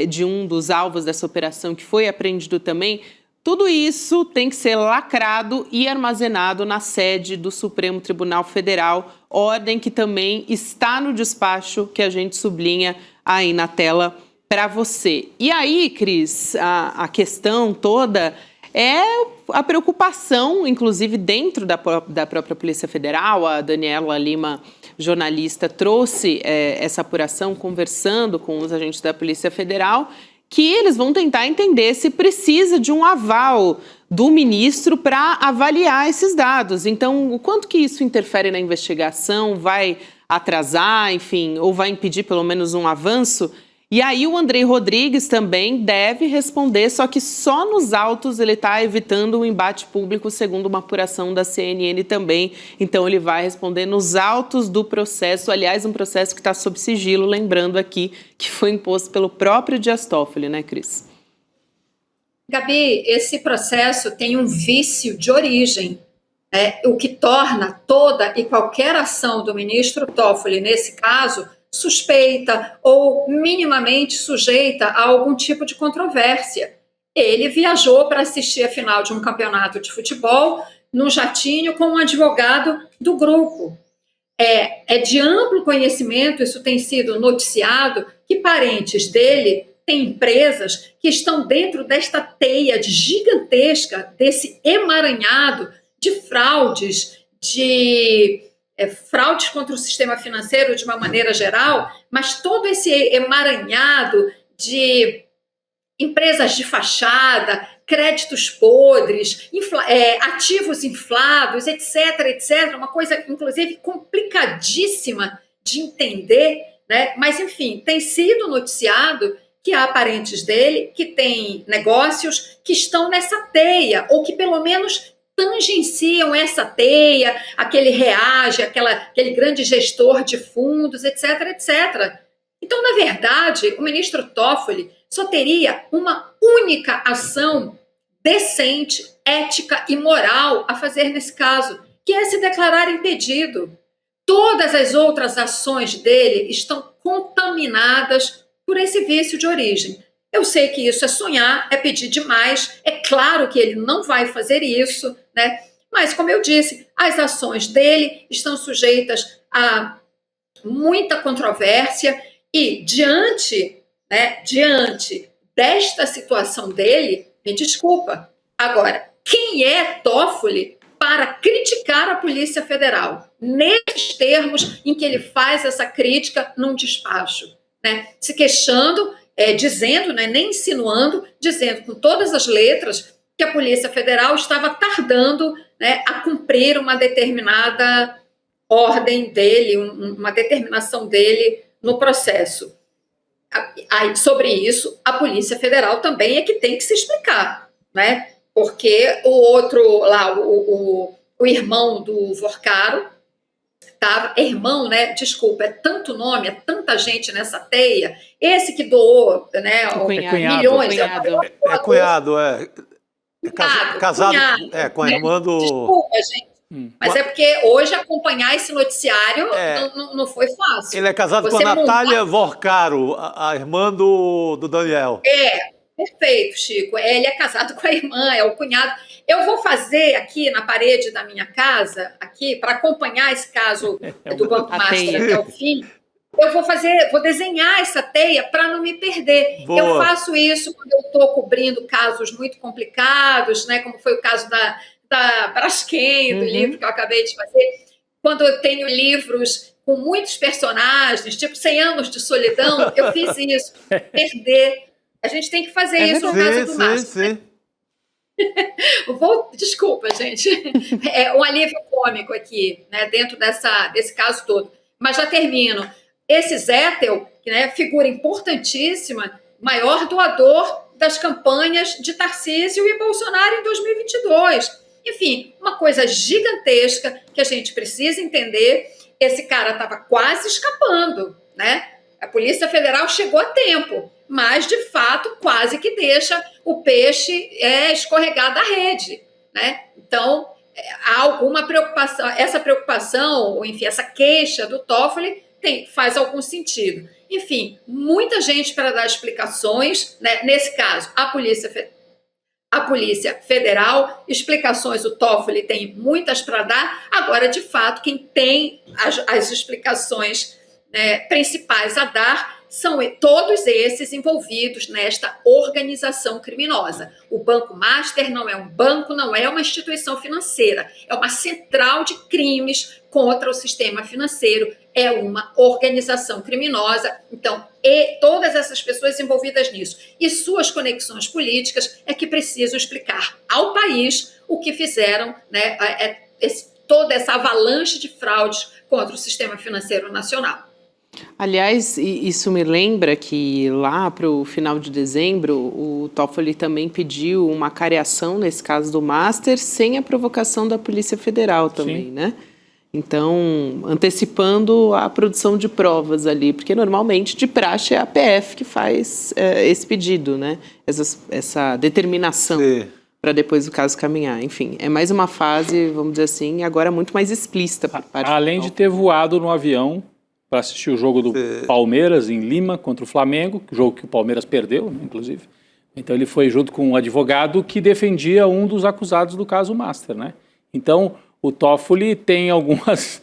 de um dos alvos dessa operação que foi apreendido também, tudo isso tem que ser lacrado e armazenado na sede do Supremo Tribunal Federal, ordem que também está no despacho que a gente sublinha aí na tela para você. E aí, Cris, a questão toda é a preocupação, inclusive dentro da própria Polícia Federal. A Daniela Lima, jornalista, trouxe essa apuração conversando com os agentes da Polícia Federal, que eles vão tentar entender se precisa de um aval do ministro para avaliar esses dados. Então, o quanto que isso interfere na investigação, vai atrasar, enfim, ou vai impedir pelo menos um avanço? E aí o Andrei Rodrigues também deve responder, só que só nos autos ele está evitando o embate público, segundo uma apuração da CNN também. Então ele vai responder nos autos do processo, aliás, um processo que está sob sigilo, lembrando aqui que foi imposto pelo próprio Dias Toffoli, né, Cris? Gabi, esse processo tem um vício de origem, o que torna toda e qualquer ação do ministro Toffoli, nesse caso, suspeita ou minimamente sujeita a algum tipo de controvérsia. Ele viajou para assistir a final de um campeonato de futebol num jatinho com um advogado do grupo. É de amplo conhecimento, isso tem sido noticiado, que parentes dele têm empresas que estão dentro desta teia gigantesca, desse emaranhado de fraudes, fraudes contra o sistema financeiro de uma maneira geral, mas todo esse emaranhado de empresas de fachada, créditos podres, ativos inflados, etc., etc., uma coisa, inclusive, complicadíssima de entender, né? Mas, enfim, tem sido noticiado que há parentes dele que têm negócios que estão nessa teia, ou que, pelo menos, tangenciam essa teia, aquele reage, aquele grande gestor de fundos, etc., etc. Então, na verdade, o ministro Toffoli só teria uma única ação decente, ética e moral a fazer nesse caso, que é se declarar impedido. Todas as outras ações dele estão contaminadas por esse vício de origem. Eu sei que isso é sonhar, é pedir demais, é claro que ele não vai fazer isso, né? Mas, como eu disse, as ações dele estão sujeitas a muita controvérsia e, diante desta situação dele, me desculpa. Agora, quem é Toffoli para criticar a Polícia Federal? Nesses termos em que ele faz essa crítica num despacho, né? Se queixando, dizendo, né, nem insinuando, dizendo com todas as letras que a Polícia Federal estava tardando, né, a cumprir uma determinada ordem dele, uma determinação dele no processo. Sobre isso, a Polícia Federal também é que tem que se explicar, né? Porque o outro lá, o irmão do Vorcaro, irmão, né? Desculpa, é tanto nome, é tanta gente nessa teia. Esse que doou, né? Milhões. Cunhado. Casado cunhado, com a irmã do... Desculpa, gente. Mas é porque hoje acompanhar esse noticiário não foi fácil. Ele é casado com a Natália Vorcaro, a irmã do Daniel. Perfeito, Chico. Ele é casado com a irmã, é o cunhado. Eu vou fazer aqui na parede da minha casa, aqui, para acompanhar esse caso do Banco Master até o fim. Eu vou desenhar essa teia para não me perder. Boa. Eu faço isso quando eu estou cobrindo casos muito complicados, né? Como foi o caso da Braskem, do livro que eu acabei de fazer. Quando eu tenho livros com muitos personagens, tipo 100 anos de solidão, eu fiz isso. Perder. A gente tem que fazer isso no caso do Master. Desculpa, gente. É um alívio cômico aqui, né, dentro desse caso todo. Mas já termino. Esse Zettel, né, figura importantíssima, maior doador das campanhas de Tarcísio e Bolsonaro em 2022. Enfim, uma coisa gigantesca que a gente precisa entender. Esse cara estava quase escapando, né? A Polícia Federal chegou a tempo, mas, de fato, quase que deixa o peixe escorregar da rede, né? Então, há alguma preocupação. Essa preocupação, ou enfim, essa queixa do Toffoli faz algum sentido. Enfim, muita gente para dar explicações, né? Nesse caso, a Polícia Federal, explicações o Toffoli tem muitas para dar. Agora, de fato, quem tem as explicações principais a dar são todos esses envolvidos nesta organização criminosa. O Banco Master não é um banco, não é uma instituição financeira, é uma central de crimes contra o sistema financeiro, é uma organização criminosa. Então, todas essas pessoas envolvidas nisso e suas conexões políticas é que precisam explicar ao país o que fizeram, né, toda essa avalanche de fraudes contra o sistema financeiro nacional. Aliás, isso me lembra que lá para o final de dezembro, o Toffoli também pediu uma cariação, nesse caso do Master, sem a provocação da Polícia Federal também, né? Então, antecipando a produção de provas ali, porque normalmente, de praxe, é a PF que faz esse pedido, né? Essa determinação para depois o caso caminhar. Enfim, é mais uma fase, vamos dizer assim, agora muito mais explícita por parte além de ter voado no avião para assistir o jogo do Palmeiras em Lima contra o Flamengo, o jogo que o Palmeiras perdeu, né, inclusive. Então ele foi junto com um advogado que defendia um dos acusados do caso Master, né? Então, o Toffoli tem algumas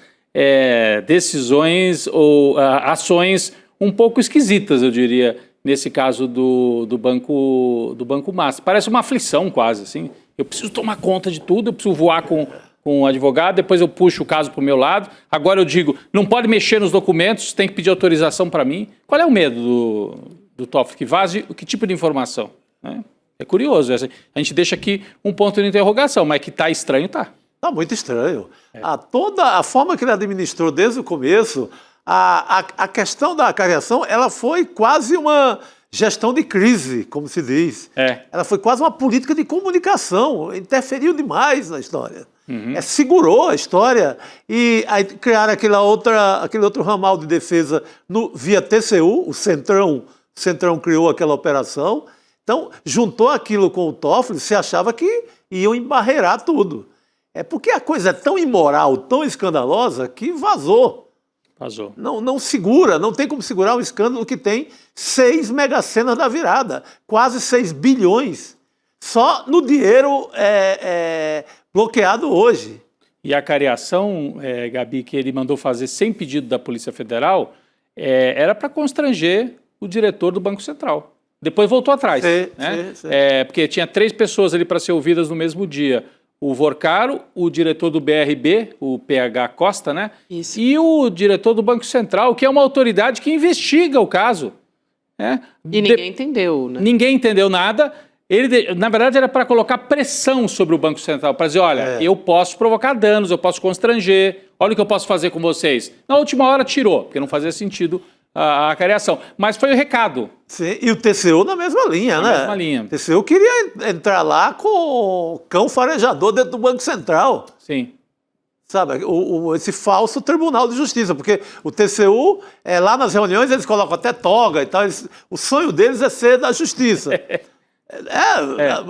decisões ou ações um pouco esquisitas, eu diria, nesse caso do Banco Master. Parece uma aflição quase, assim. Eu preciso tomar conta de tudo, eu preciso voar com o advogado, depois eu puxo o caso para o meu lado. Agora eu digo, não pode mexer nos documentos, tem que pedir autorização para mim. Qual é o medo do Toffoli? Que vaze que tipo de informação? Né? É curioso. A gente deixa aqui um ponto de interrogação, mas que está estranho, está. Está muito estranho. Toda a forma que ele administrou desde o começo, a questão da cariação, ela foi quase uma gestão de crise, como se diz. Ela foi quase uma política de comunicação, interferiu demais na história. Segurou a história e aí criaram aquele outro ramal de defesa via TCU, o Centrão criou aquela operação. Então, juntou aquilo com o Toffoli, se achava que iam embarrear tudo. É porque a coisa é tão imoral, tão escandalosa, que vazou. Não segura, não tem como segurar um escândalo que tem 6 megacenas da virada, quase 6 bilhões, só no dinheiro bloqueado hoje. E a cariação, Gabi, que ele mandou fazer sem pedido da Polícia Federal, era para constranger o diretor do Banco Central. Depois voltou atrás. Sim. Porque tinha 3 pessoas ali para ser ouvidas no mesmo dia. O Vorcaro, o diretor do BRB, o PH Costa, né? Isso. E o diretor do Banco Central, que é uma autoridade que investiga o caso. E ninguém entendeu, né? Ninguém entendeu nada. Ele, na verdade, era para colocar pressão sobre o Banco Central, para dizer, olha, eu posso provocar danos, eu posso constranger, olha o que eu posso fazer com vocês. Na última hora tirou, porque não fazia sentido a cariação. Mas foi o recado. Sim, e o TCU na mesma linha, né? Na mesma linha. O TCU queria entrar lá com o cão farejador dentro do Banco Central. Sim. Sabe, esse falso Tribunal de Justiça, porque o TCU, lá nas reuniões, eles colocam até toga e tal. O sonho deles é ser da Justiça.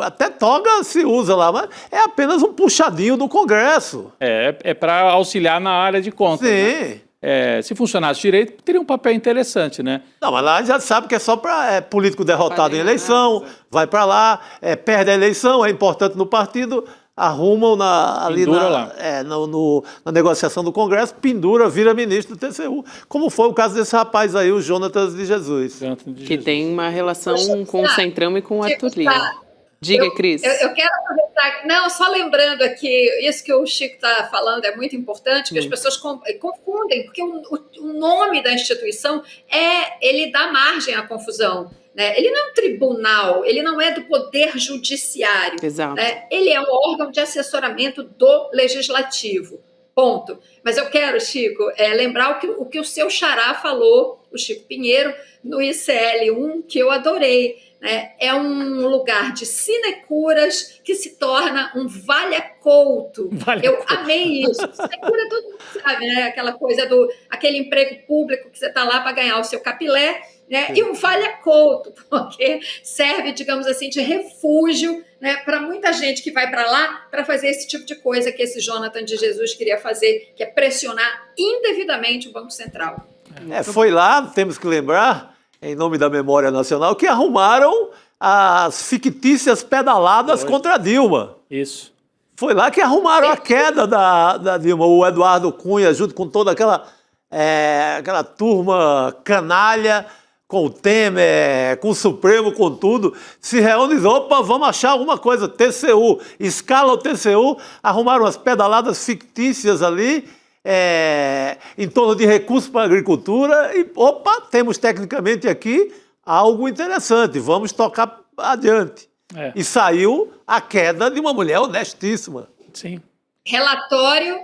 Até toga se usa lá, mas é apenas um puxadinho do Congresso. É para auxiliar na área de contas. Sim. Né? Se funcionasse direito, teria um papel interessante, né? Não, mas lá a gente já sabe que é só para político derrotado em eleição, vai para lá, perde a eleição, é importante no partido, arrumam ali na negociação do Congresso, pendura, vira ministro do TCU, como foi o caso desse rapaz aí, o Jonatas de Jesus. Que tem uma relação com o Centrão e com o Arthur Lira. Diga, Cris. Eu quero aproveitar. Não, só lembrando aqui, isso que o Chico está falando é muito importante, que as pessoas confundem, porque o nome da instituição ele dá margem à confusão. Né? Ele não é um tribunal, ele não é do Poder Judiciário. Exato. Né? Ele é um órgão de assessoramento do Legislativo. Ponto. Mas eu quero, Chico, lembrar o que o seu xará falou, o Chico Pinheiro, no ICL1, que eu adorei. É um lugar de sinecuras que se torna um valha-couto. Eu amei isso. Sinecura, todo mundo sabe, né? Aquela coisa aquele emprego público que você está lá para ganhar o seu capilé, né? E um valha-couto, porque serve, digamos assim, de refúgio, né, para muita gente que vai para lá para fazer esse tipo de coisa que esse Jonathan de Jesus queria fazer, que é pressionar indevidamente o Banco Central. Foi lá, temos que lembrar, em nome da memória nacional, que arrumaram as fictícias pedaladas contra a Dilma. Isso. Foi lá que arrumaram a queda da Dilma. O Eduardo Cunha, junto com toda aquela turma canalha, com o Temer, com o Supremo, com tudo, se reúne e diz, opa, vamos achar alguma coisa, TCU, escala o TCU, arrumaram as pedaladas fictícias ali, em torno de recursos para a agricultura e, opa, temos tecnicamente aqui algo interessante, vamos tocar adiante. E saiu a queda de uma mulher honestíssima. Sim. Relatório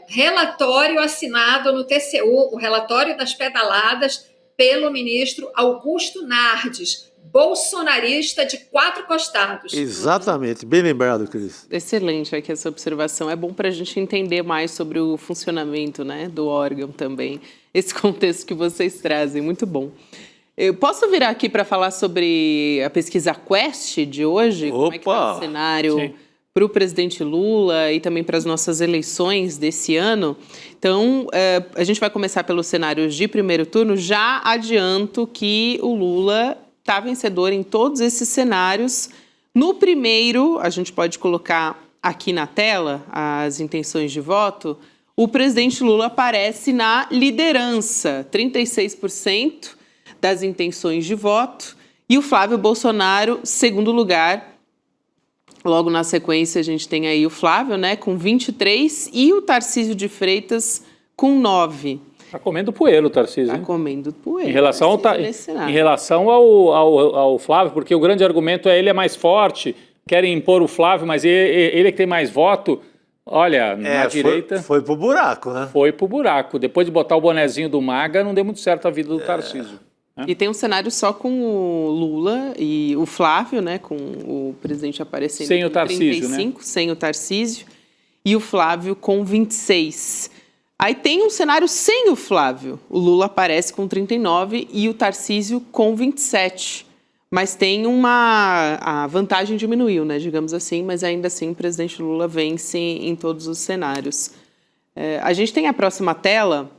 assinado no TCU, o relatório das pedaladas pelo ministro Augusto Nardes, bolsonarista de 4 costados. Exatamente, bem lembrado, Cris. Excelente aqui essa observação. É bom para a gente entender mais sobre o funcionamento, né, do órgão também. Esse contexto que vocês trazem, muito bom. Eu posso virar aqui para falar sobre a pesquisa Quest de hoje? Opa! Como é que está o cenário para o presidente Lula e também para as nossas eleições desse ano? Então, a gente vai começar pelos cenários de primeiro turno. Já adianto que o Lula está vencedor em todos esses cenários. No primeiro, a gente pode colocar aqui na tela as intenções de voto, o presidente Lula aparece na liderança, 36% das intenções de voto, e o Flávio Bolsonaro, segundo lugar. Logo na sequência a gente tem aí o Flávio, né, com 23%, e o Tarcísio de Freitas com 9%. Tá comendo poeira o Tarcísio, hein? Tá comendo poeira. Em relação ao Flávio, porque o grande argumento é ele é mais forte, querem impor o Flávio, mas ele é que tem mais voto. Olha, na direita... Foi pro buraco, né? Foi pro buraco. Depois de botar o bonezinho do MAGA, não deu muito certo a vida do Tarcísio. E tem um cenário só com o Lula e o Flávio, né, com o presidente aparecendo sem o com Tarcísio, 35, né? Sem o Tarcísio, e o Flávio com 26. Aí tem um cenário sem o Flávio. O Lula aparece com 39 e o Tarcísio com 27. Mas tem a vantagem diminuiu, né, digamos assim, mas ainda assim o presidente Lula vence em todos os cenários. A gente tem a próxima tela.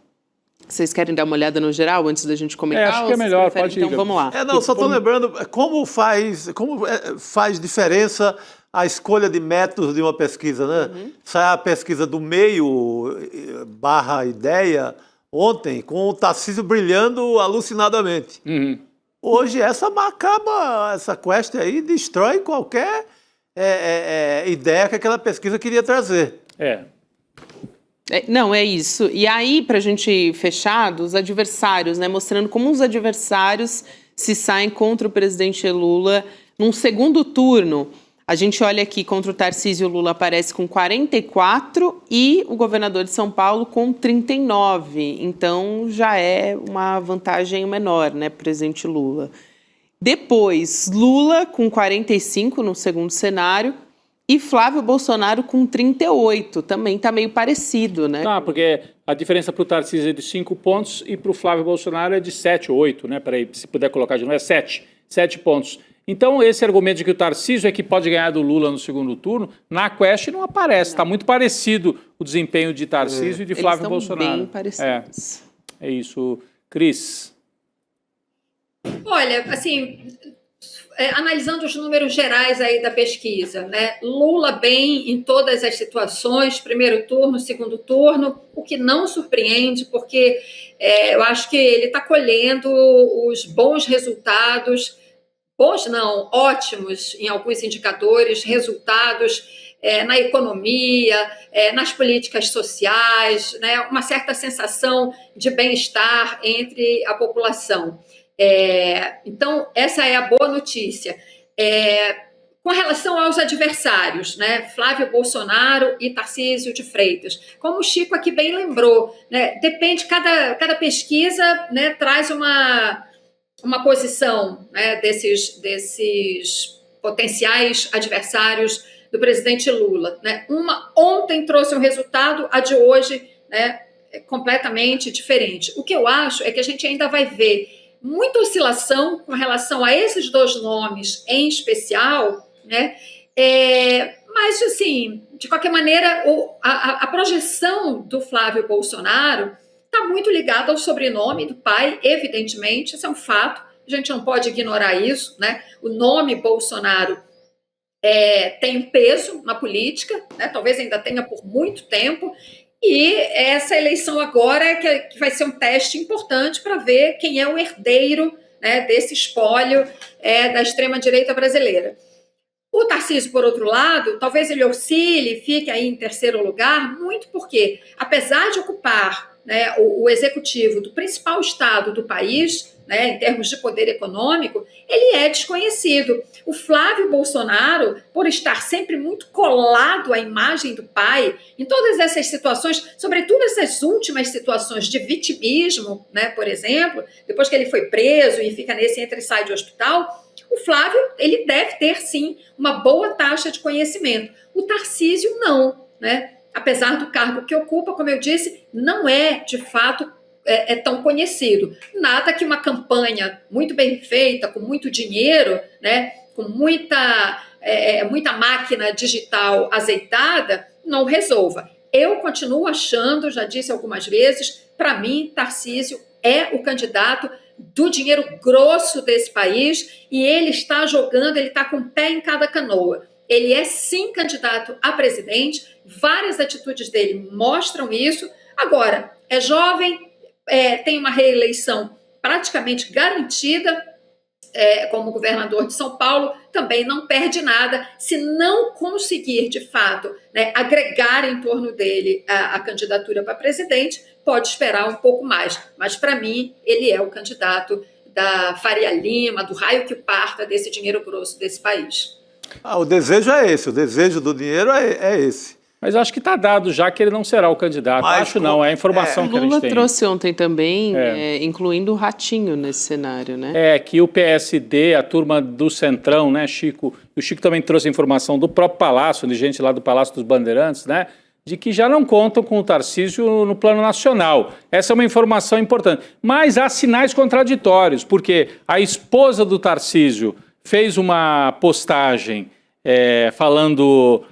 Vocês querem dar uma olhada no geral antes da gente comentar? Acho que é melhor, pode ir. Então vamos lá. Só estou lembrando como faz diferença a escolha de métodos de uma pesquisa, né? Sai a pesquisa do meio / ideia ontem, com o Tarcísio brilhando alucinadamente. Hoje essa quest aí destrói qualquer ideia que aquela pesquisa queria trazer. Não, é isso. E aí, para a gente fechar, os adversários, né, mostrando como os adversários se saem contra o presidente Lula num segundo turno. A gente olha aqui, contra o Tarcísio, o Lula aparece com 44 e o governador de São Paulo com 39. Então, já é uma vantagem menor, né, presidente Lula. Depois, Lula com 45 no segundo cenário. E Flávio Bolsonaro com 38, também está meio parecido, né? Tá, porque a diferença para o Tarcísio é de 5 pontos e para o Flávio Bolsonaro é de 7 ou 8, né? Peraí, se puder colocar de novo, é 7 pontos. Então, esse argumento de que o Tarcísio é que pode ganhar do Lula no segundo turno, na Quest não aparece. Está muito parecido o desempenho de Tarcísio e de Flávio Bolsonaro. Eles estão bem parecidos. É isso. Cris? Olha, assim... analisando os números gerais aí da pesquisa, né? Lula bem em todas as situações, primeiro turno, segundo turno, o que não surpreende, porque eu acho que ele está colhendo os bons resultados, bons não, ótimos em alguns indicadores, resultados na economia, nas políticas sociais, né? Uma certa sensação de bem-estar entre a população. Então, essa é a boa notícia. Com relação aos adversários, né, Flávio Bolsonaro e Tarcísio de Freitas, como o Chico aqui bem lembrou, né, depende, cada pesquisa, né, traz uma posição, né, desses potenciais adversários do presidente Lula. Né. Uma ontem trouxe um resultado, a de hoje, né, é completamente diferente. O que eu acho é que a gente ainda vai ver muita oscilação com relação a esses dois nomes em especial, né? Mas, assim, de qualquer maneira, a projeção do Flávio Bolsonaro está muito ligada ao sobrenome do pai, evidentemente, isso é um fato, a gente não pode ignorar isso, né? O nome Bolsonaro tem peso na política, né? Talvez ainda tenha por muito tempo. E essa eleição agora que vai ser um teste importante para ver quem é o herdeiro, né, desse espólio da extrema-direita brasileira. O Tarcísio, por outro lado, talvez ele oscile, fique aí em terceiro lugar, muito porque, apesar de ocupar, né, o executivo do principal estado do país, né, em termos de poder econômico, ele é desconhecido. O Flávio Bolsonaro, por estar sempre muito colado à imagem do pai, em todas essas situações, sobretudo essas últimas situações de vitimismo, né, por exemplo, depois que ele foi preso e fica nesse entra e sai de hospital, o Flávio ele deve ter, sim, uma boa taxa de conhecimento. O Tarcísio, não, né? Apesar do cargo que ocupa, como eu disse, não é, de fato, tão conhecido. Nada que uma campanha muito bem feita, com muito dinheiro, né, com muita máquina digital azeitada, não resolva. Eu continuo achando, já disse algumas vezes, para mim, Tarcísio é o candidato do dinheiro grosso desse país e ele está jogando, ele está com o pé em cada canoa. Ele é sim candidato a presidente, várias atitudes dele mostram isso. Agora, é jovem, tem uma reeleição praticamente garantida, como governador de São Paulo, também não perde nada se não conseguir, de fato, né, agregar em torno dele a candidatura para presidente, pode esperar um pouco mais. Mas, para mim, ele é o candidato da Faria Lima, do raio que parta desse dinheiro grosso desse país. O desejo é esse, o desejo do dinheiro é esse. Mas acho que está dado já que ele não será o candidato. Mas, acho não, é a informação que a gente Lula tem. trouxe ontem também, incluindo o Ratinho nesse cenário, né? Que o PSD, a turma do Centrão, né, Chico? O Chico também trouxe a informação do próprio Palácio, de gente lá do Palácio dos Bandeirantes, né? De que já não contam com o Tarcísio no plano nacional. Essa é uma informação importante. Mas há sinais contraditórios, porque a esposa do Tarcísio fez uma postagem falando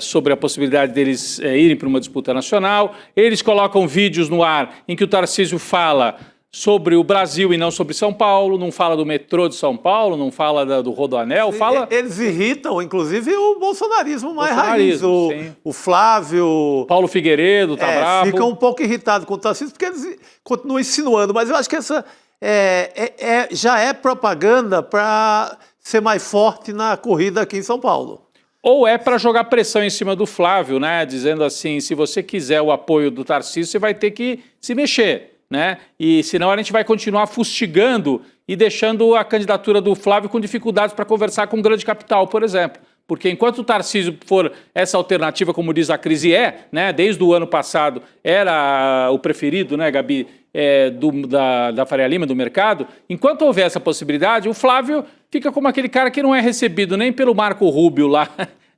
sobre a possibilidade deles irem para uma disputa nacional. Eles colocam vídeos no ar em que o Tarcísio fala sobre o Brasil e não sobre São Paulo, não fala do metrô de São Paulo, não fala do Rodoanel, fala... Eles irritam, inclusive, o bolsonarismo mais raiz. O Flávio... Paulo Figueiredo tá bravo. Fica um pouco irritado com o Tarcísio, porque eles continuam insinuando, mas eu acho que essa já é propaganda para ser mais forte na corrida aqui em São Paulo. Ou é para jogar pressão em cima do Flávio, né? Dizendo assim, se você quiser o apoio do Tarcísio, você vai ter que se mexer, né? E senão a gente vai continuar fustigando e deixando a candidatura do Flávio com dificuldades para conversar com o grande capital, por exemplo. Porque enquanto o Tarcísio for essa alternativa, como diz a crise, né? Desde o ano passado era o preferido, né, Gabi, da Faria Lima, do mercado, enquanto houver essa possibilidade, o Flávio fica como aquele cara que não é recebido nem pelo Marco Rubio lá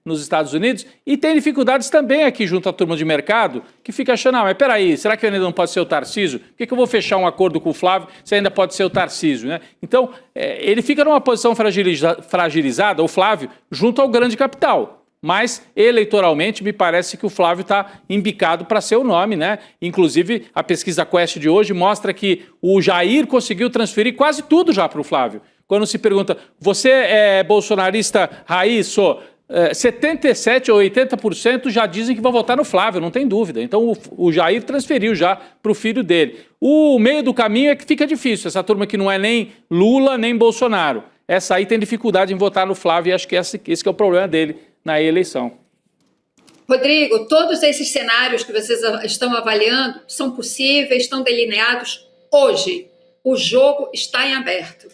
nos Estados Unidos e tem dificuldades também aqui junto à turma de mercado, que fica achando, mas peraí, será que ainda não pode ser o Tarcísio? Por que eu vou fechar um acordo com o Flávio se ainda pode ser o Tarcísio, né? Então, ele fica numa posição fragilizada, o Flávio, junto ao grande capital. Mas, eleitoralmente, me parece que o Flávio está embicado para ser o nome, né? Inclusive, a pesquisa Quest de hoje mostra que o Jair conseguiu transferir quase tudo já para o Flávio. Quando se pergunta, você é bolsonarista raiz? 77% ou 80% já dizem que vão votar no Flávio, não tem dúvida. Então, o Jair transferiu já para o filho dele. O meio do caminho é que fica difícil. Essa turma que não é nem Lula, nem Bolsonaro. Essa aí tem dificuldade em votar no Flávio e acho que esse que é o problema dele na eleição. Rodrigo, todos esses cenários que vocês estão avaliando são possíveis, estão delineados hoje. O jogo está em aberto.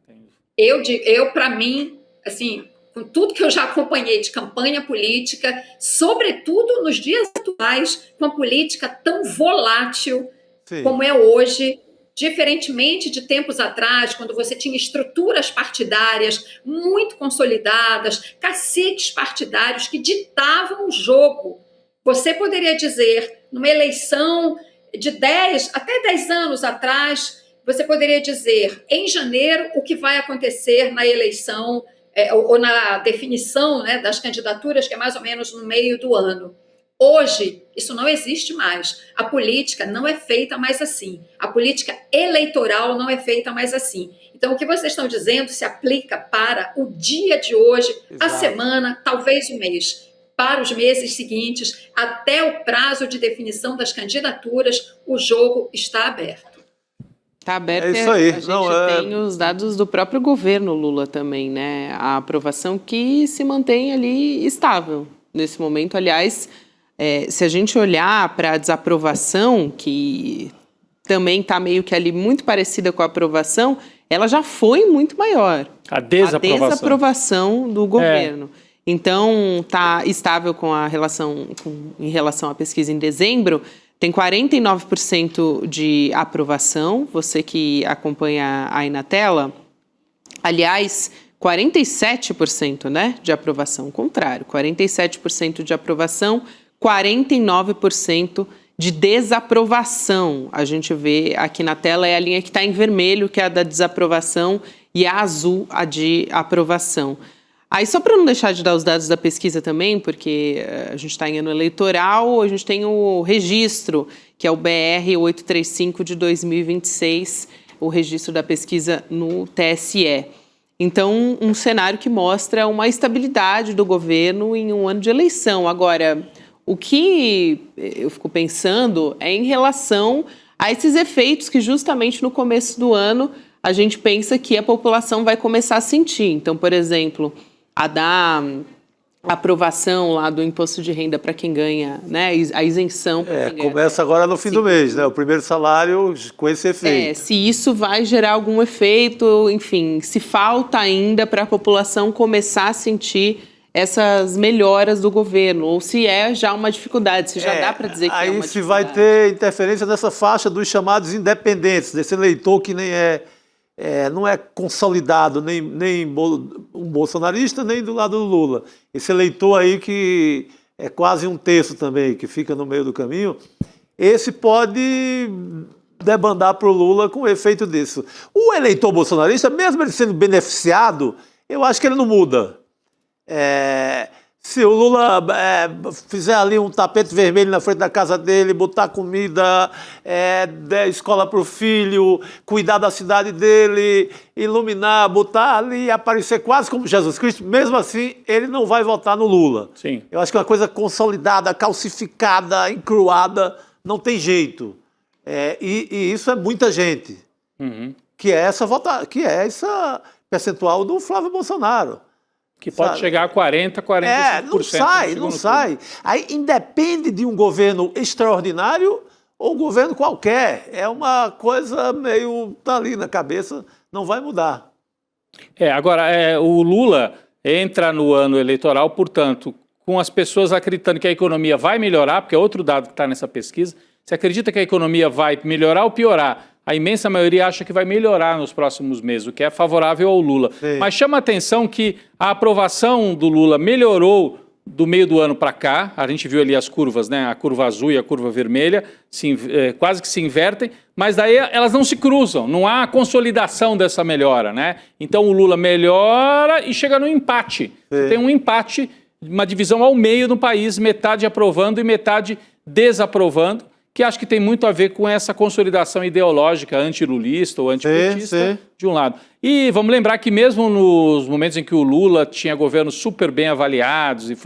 Entendi. Eu para mim, assim, com tudo que eu já acompanhei de campanha política, sobretudo nos dias atuais, com a política tão volátil como é hoje, diferentemente de tempos atrás, quando você tinha estruturas partidárias muito consolidadas, caciques partidários que ditavam o jogo. Você poderia dizer, numa eleição de 10 anos atrás, você poderia dizer, em janeiro, o que vai acontecer na eleição ou na definição, né, das candidaturas, que é mais ou menos no meio do ano. Hoje, isso não existe mais. A política não é feita mais assim. A política eleitoral não é feita mais assim. Então, o que vocês estão dizendo se aplica para o dia de hoje, a semana, talvez o mês. Para os meses seguintes, até o prazo de definição das candidaturas, o jogo está aberto. Está aberto. É isso aí. A gente tem os dados do próprio governo Lula também, né? A aprovação que se mantém ali estável nesse momento. Aliás, se a gente olhar para a desaprovação, que também está meio que ali muito parecida com a aprovação, ela já foi muito maior. A desaprovação do governo. Então, está estável com a em relação à pesquisa em dezembro, tem 49% de aprovação, você que acompanha aí na tela. Aliás, 47%, né, de aprovação, o contrário, 47% de aprovação, 49% de desaprovação. A gente vê aqui na tela é a linha que está em vermelho, que é a da desaprovação, e a azul, a de aprovação. Aí, só para não deixar de dar os dados da pesquisa também, porque a gente está em ano eleitoral, a gente tem o registro, que é o BR 835 de 2026, o registro da pesquisa no TSE. Então, um cenário que mostra uma estabilidade do governo em um ano de eleição. Agora, o que eu fico pensando é em relação a esses efeitos que justamente no começo do ano a gente pensa que a população vai começar a sentir. Então, por exemplo, a dar aprovação lá do imposto de renda para quem ganha, né? A isenção para quem ganha. Começa agora no fim do mês, né? O primeiro salário com esse efeito. Se isso vai gerar algum efeito, enfim, se falta ainda para a população começar a sentir essas melhoras do governo, ou se é já uma dificuldade, se já dá para dizer que é uma dificuldade. Aí se vai ter interferência nessa faixa dos chamados independentes, desse eleitor que nem não é consolidado, nem um bolsonarista, nem do lado do Lula. Esse eleitor aí que é quase um terço também, que fica no meio do caminho, esse pode debandar para o Lula com o efeito disso. O eleitor bolsonarista, mesmo ele sendo beneficiado, eu acho que ele não muda. Se o Lula fizer ali um tapete vermelho na frente da casa dele, botar comida, der escola para o filho, cuidar da cidade dele, iluminar, botar ali, aparecer quase como Jesus Cristo, mesmo assim, ele não vai votar no Lula. Sim. Eu acho que uma coisa consolidada, calcificada, encruada, não tem jeito. E isso é muita gente, que é essa percentual do Flávio Bolsonaro. Que pode chegar a 40%, 45%. Não sai. Aí independe de um governo extraordinário ou um governo qualquer. É uma coisa meio tá ali na cabeça, não vai mudar. Agora, o Lula entra no ano eleitoral, portanto, com as pessoas acreditando que a economia vai melhorar, porque é outro dado que está nessa pesquisa. Você acredita que a economia vai melhorar ou piorar? A imensa maioria acha que vai melhorar nos próximos meses, o que é favorável ao Lula. Sim. Mas chama a atenção que a aprovação do Lula melhorou do meio do ano para cá. A gente viu ali as curvas, né? A curva azul e a curva vermelha quase que se invertem, mas daí elas não se cruzam, não há consolidação dessa melhora, né? Então o Lula melhora e chega no empate. Tem um empate, uma divisão ao meio no país, metade aprovando e metade desaprovando, que acho que tem muito a ver com essa consolidação ideológica anti-lulista ou antipetista, de um lado. E vamos lembrar que mesmo nos momentos em que o Lula tinha governos super bem avaliados e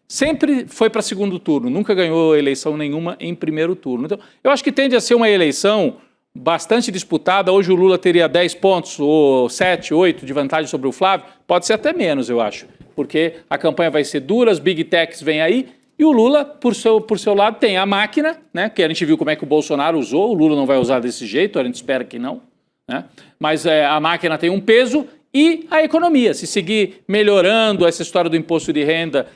sempre foi para segundo turno, nunca ganhou eleição nenhuma em primeiro turno. Então, eu acho que tende a ser uma eleição bastante disputada. Hoje o Lula teria 10 pontos, ou 7, 8 de vantagem sobre o Flávio, pode ser até menos, eu acho, porque a campanha vai ser dura, as big techs vêm aí. E o Lula, por seu lado, tem a máquina, né, que a gente viu como é que o Bolsonaro usou, o Lula não vai usar desse jeito, a gente espera que não, né, mas a máquina tem um peso, e a economia. Se seguir melhorando essa história do imposto de renda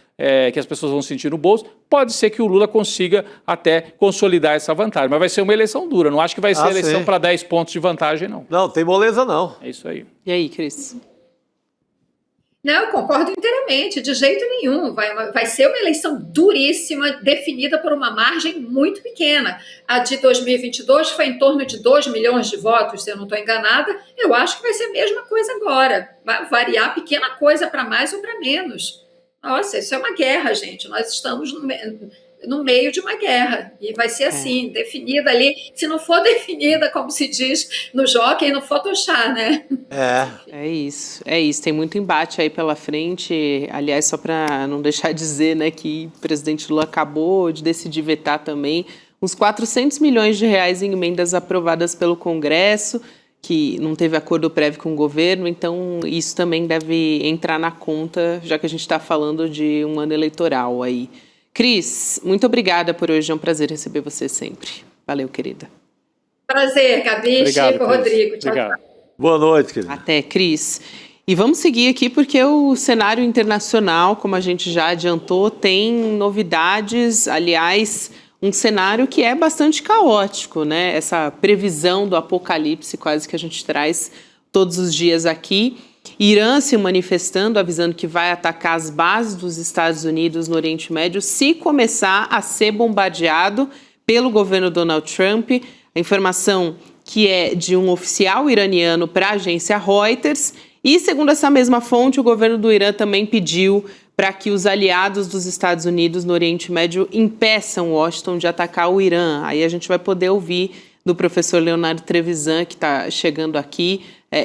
que as pessoas vão sentir no bolso, pode ser que o Lula consiga até consolidar essa vantagem. Mas vai ser uma eleição dura, não acho que vai ser eleição para 10 pontos de vantagem, não. Não, tem moleza não. É isso aí. E aí, Cris? Não, eu concordo inteiramente, de jeito nenhum. Vai ser uma eleição duríssima, definida por uma margem muito pequena. A de 2022 foi em torno de 2 milhões de votos, se eu não estou enganada. Eu acho que vai ser a mesma coisa agora. Vai variar pequena coisa para mais ou para menos. Nossa, isso é uma guerra, gente. Nós estamos no meio de uma guerra. E vai ser assim, definida ali. Se não for definida, como se diz no Jockey, no Photoshop, né? É isso. Tem muito embate aí pela frente. Aliás, só para não deixar de dizer, né, que o presidente Lula acabou de decidir vetar também uns 400 milhões de reais em emendas aprovadas pelo Congresso, que não teve acordo prévio com o governo, então isso também deve entrar na conta, já que a gente está falando de um ano eleitoral aí. Cris, muito obrigada por hoje, é um prazer receber você sempre. Valeu, querida. Prazer, Gabi, Obrigado, Chico, Cris. Rodrigo. Tchau, Obrigado. tchau. Boa noite, querido. Até, Cris. E vamos seguir aqui porque o cenário internacional, como a gente já adiantou, tem novidades, aliás, um cenário que é bastante caótico, né? Essa previsão do apocalipse quase que a gente traz todos os dias aqui. Irã se manifestando, avisando que vai atacar as bases dos Estados Unidos no Oriente Médio se começar a ser bombardeado pelo governo Donald Trump. A informação que é de um oficial iraniano para a agência Reuters. E, segundo essa mesma fonte, o governo do Irã também pediu para que os aliados dos Estados Unidos no Oriente Médio impeçam Washington de atacar o Irã. Aí a gente vai poder ouvir do professor Leonardo Trevisan, que está chegando aqui.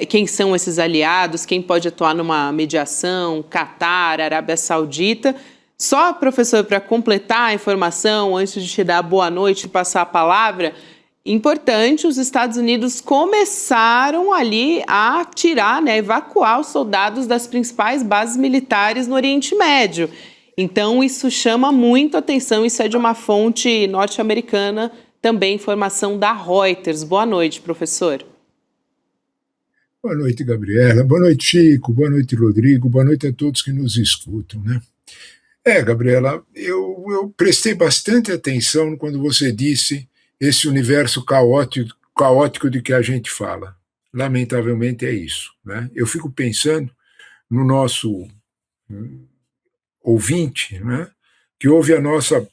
Quem são esses aliados? Quem pode atuar numa mediação? Catar, Arábia Saudita. Só, professor, para completar a informação, antes de te dar a boa noite e passar a palavra, importante, os Estados Unidos começaram ali a tirar, né, evacuar os soldados das principais bases militares no Oriente Médio. Então, isso chama muito atenção, isso é de uma fonte norte-americana, também informação da Reuters. Boa noite, professor. Boa noite, Gabriela. Boa noite, Chico. Boa noite, Rodrigo. Boa noite a todos que nos escutam, né? Gabriela, eu prestei bastante atenção quando você disse esse universo caótico de que a gente fala. Lamentavelmente é isso, né? Eu fico pensando no nosso ouvinte, né, que ouve a nossa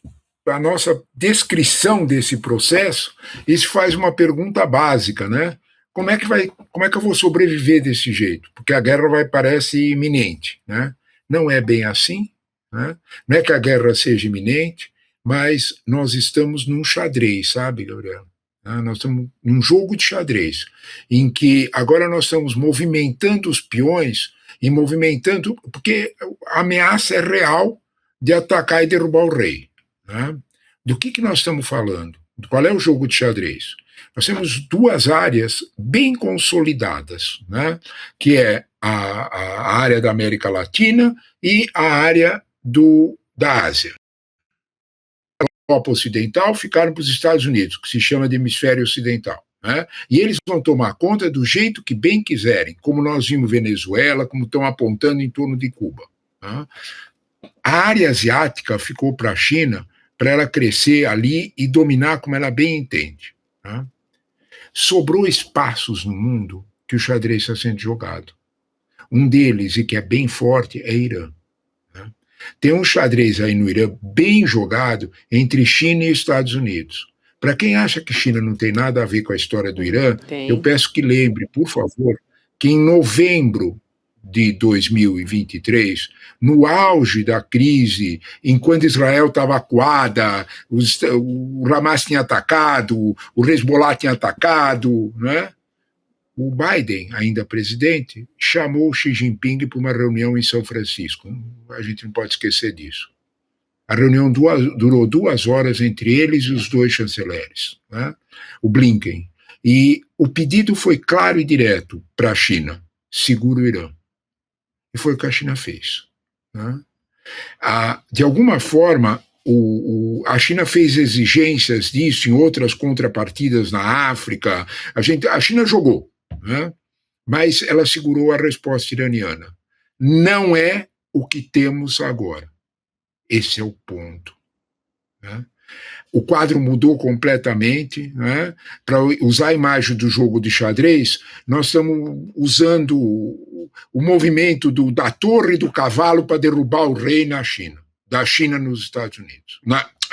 descrição desse processo e se faz uma pergunta básica, né? Como é que eu vou sobreviver desse jeito? Porque a guerra parece iminente, né? Não é bem assim, né? Não é que a guerra seja iminente, mas nós estamos num xadrez, sabe, Gabriel? Nós estamos num jogo de xadrez, em que agora nós estamos movimentando os peões e movimentando, porque a ameaça é real de atacar e derrubar o rei, né? Do que nós estamos falando? Qual é o jogo de xadrez? Nós temos duas áreas bem consolidadas, né? Que é a área da América Latina e a área da Ásia. A Europa Ocidental ficaram para os Estados Unidos, que se chama de hemisfério ocidental. Né? E eles vão tomar conta do jeito que bem quiserem, como nós vimos Venezuela, como estão apontando em torno de Cuba. Né? A área asiática ficou para a China, para ela crescer ali e dominar como ela bem entende. Né? Sobrou espaços no mundo que o xadrez está sendo jogado. Um deles, e que é bem forte, é Irã. Né? Tem um xadrez aí no Irã bem jogado entre China e Estados Unidos. Para quem acha que China não tem nada a ver com a história do Irã, eu peço que lembre, por favor, que em novembro de 2023, no auge da crise, enquanto Israel estava acuada, o Hamas tinha atacado, o Hezbollah tinha atacado, né? O Biden, ainda presidente, chamou Xi Jinping para uma reunião em São Francisco. A gente não pode esquecer disso. A reunião durou 2 horas entre eles e os 2 chanceleres, né? O Blinken. E o pedido foi claro e direto para a China: segura o Irã. E foi o que a China fez. Né? De alguma forma, a China fez exigências disso em outras contrapartidas na África. A China jogou, né? Mas ela segurou a resposta iraniana. Não é o que temos agora. Esse é o ponto. Né? O quadro mudou completamente. Né? Para usar a imagem do jogo de xadrez, nós estamos usando o movimento da torre do cavalo para derrubar o rei na China, da China nos Estados Unidos,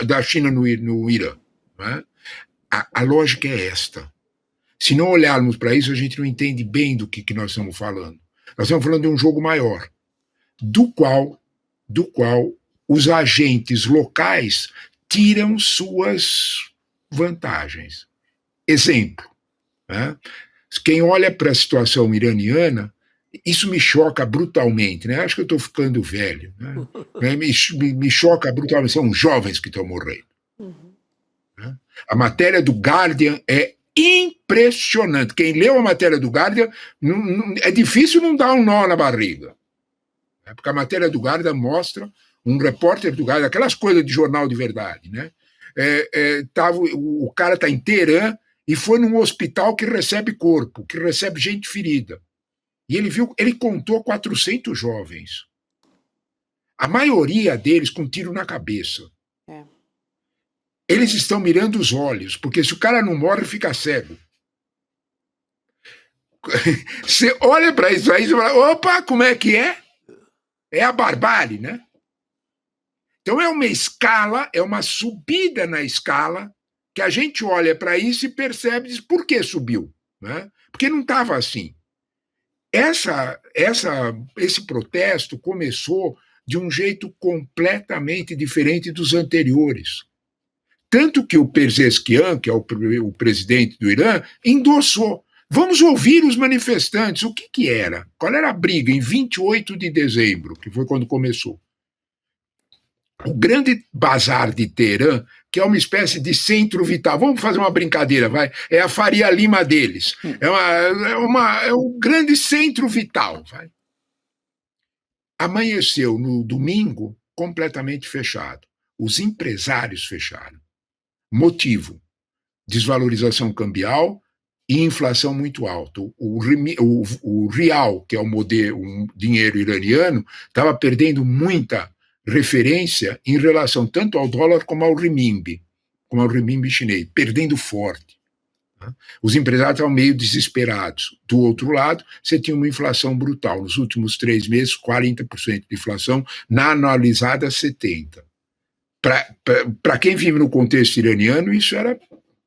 da China no Irã. Né? A lógica é esta. Se não olharmos para isso, a gente não entende bem do que nós estamos falando. Nós estamos falando de um jogo maior, do qual os agentes locais tiram suas vantagens. Exemplo, né? Quem olha para a situação iraniana, isso me choca brutalmente, né? Acho que eu estou ficando velho, né? Me choca brutalmente, são jovens que estão morrendo. Né? A matéria do Guardian é impressionante. Quem leu a matéria do Guardian, é difícil não dar um nó na barriga. Né? Porque a matéria do Guardian mostra um repórter do Guardian, aquelas coisas de jornal de verdade, né? O cara está em Teherã e foi num hospital que recebe corpo, que recebe gente ferida. E ele contou 400 jovens. A maioria deles com tiro na cabeça. Eles estão mirando os olhos, porque se o cara não morre, fica cego. Você olha para isso aí e fala, opa, como é que é? É a barbárie, né? Então é uma escala, é uma subida na escala, que a gente olha para isso e percebe, diz, por que subiu? Né? Porque não estava assim. Esse protesto começou de um jeito completamente diferente dos anteriores. Tanto que o Pezeshkian, que é o presidente do Irã, endossou. Vamos ouvir os manifestantes. O que era? Qual era a briga em 28 de dezembro, que foi quando começou? O grande bazar de Teherã, que é uma espécie de centro vital. Vamos fazer uma brincadeira, vai? É a Faria Lima deles. É um grande centro vital, vai? Amanheceu no domingo completamente fechado. Os empresários fecharam. Motivo: desvalorização cambial e inflação muito alta. O real, que é o dinheiro iraniano, estava perdendo muita referência em relação tanto ao dólar como ao renminbi chinês, perdendo forte. Os empresários estavam meio desesperados. Do outro lado, você tinha uma inflação brutal. Nos últimos 3 meses, 40% de inflação, na anualizada, 70%. Para quem vive no contexto iraniano, isso era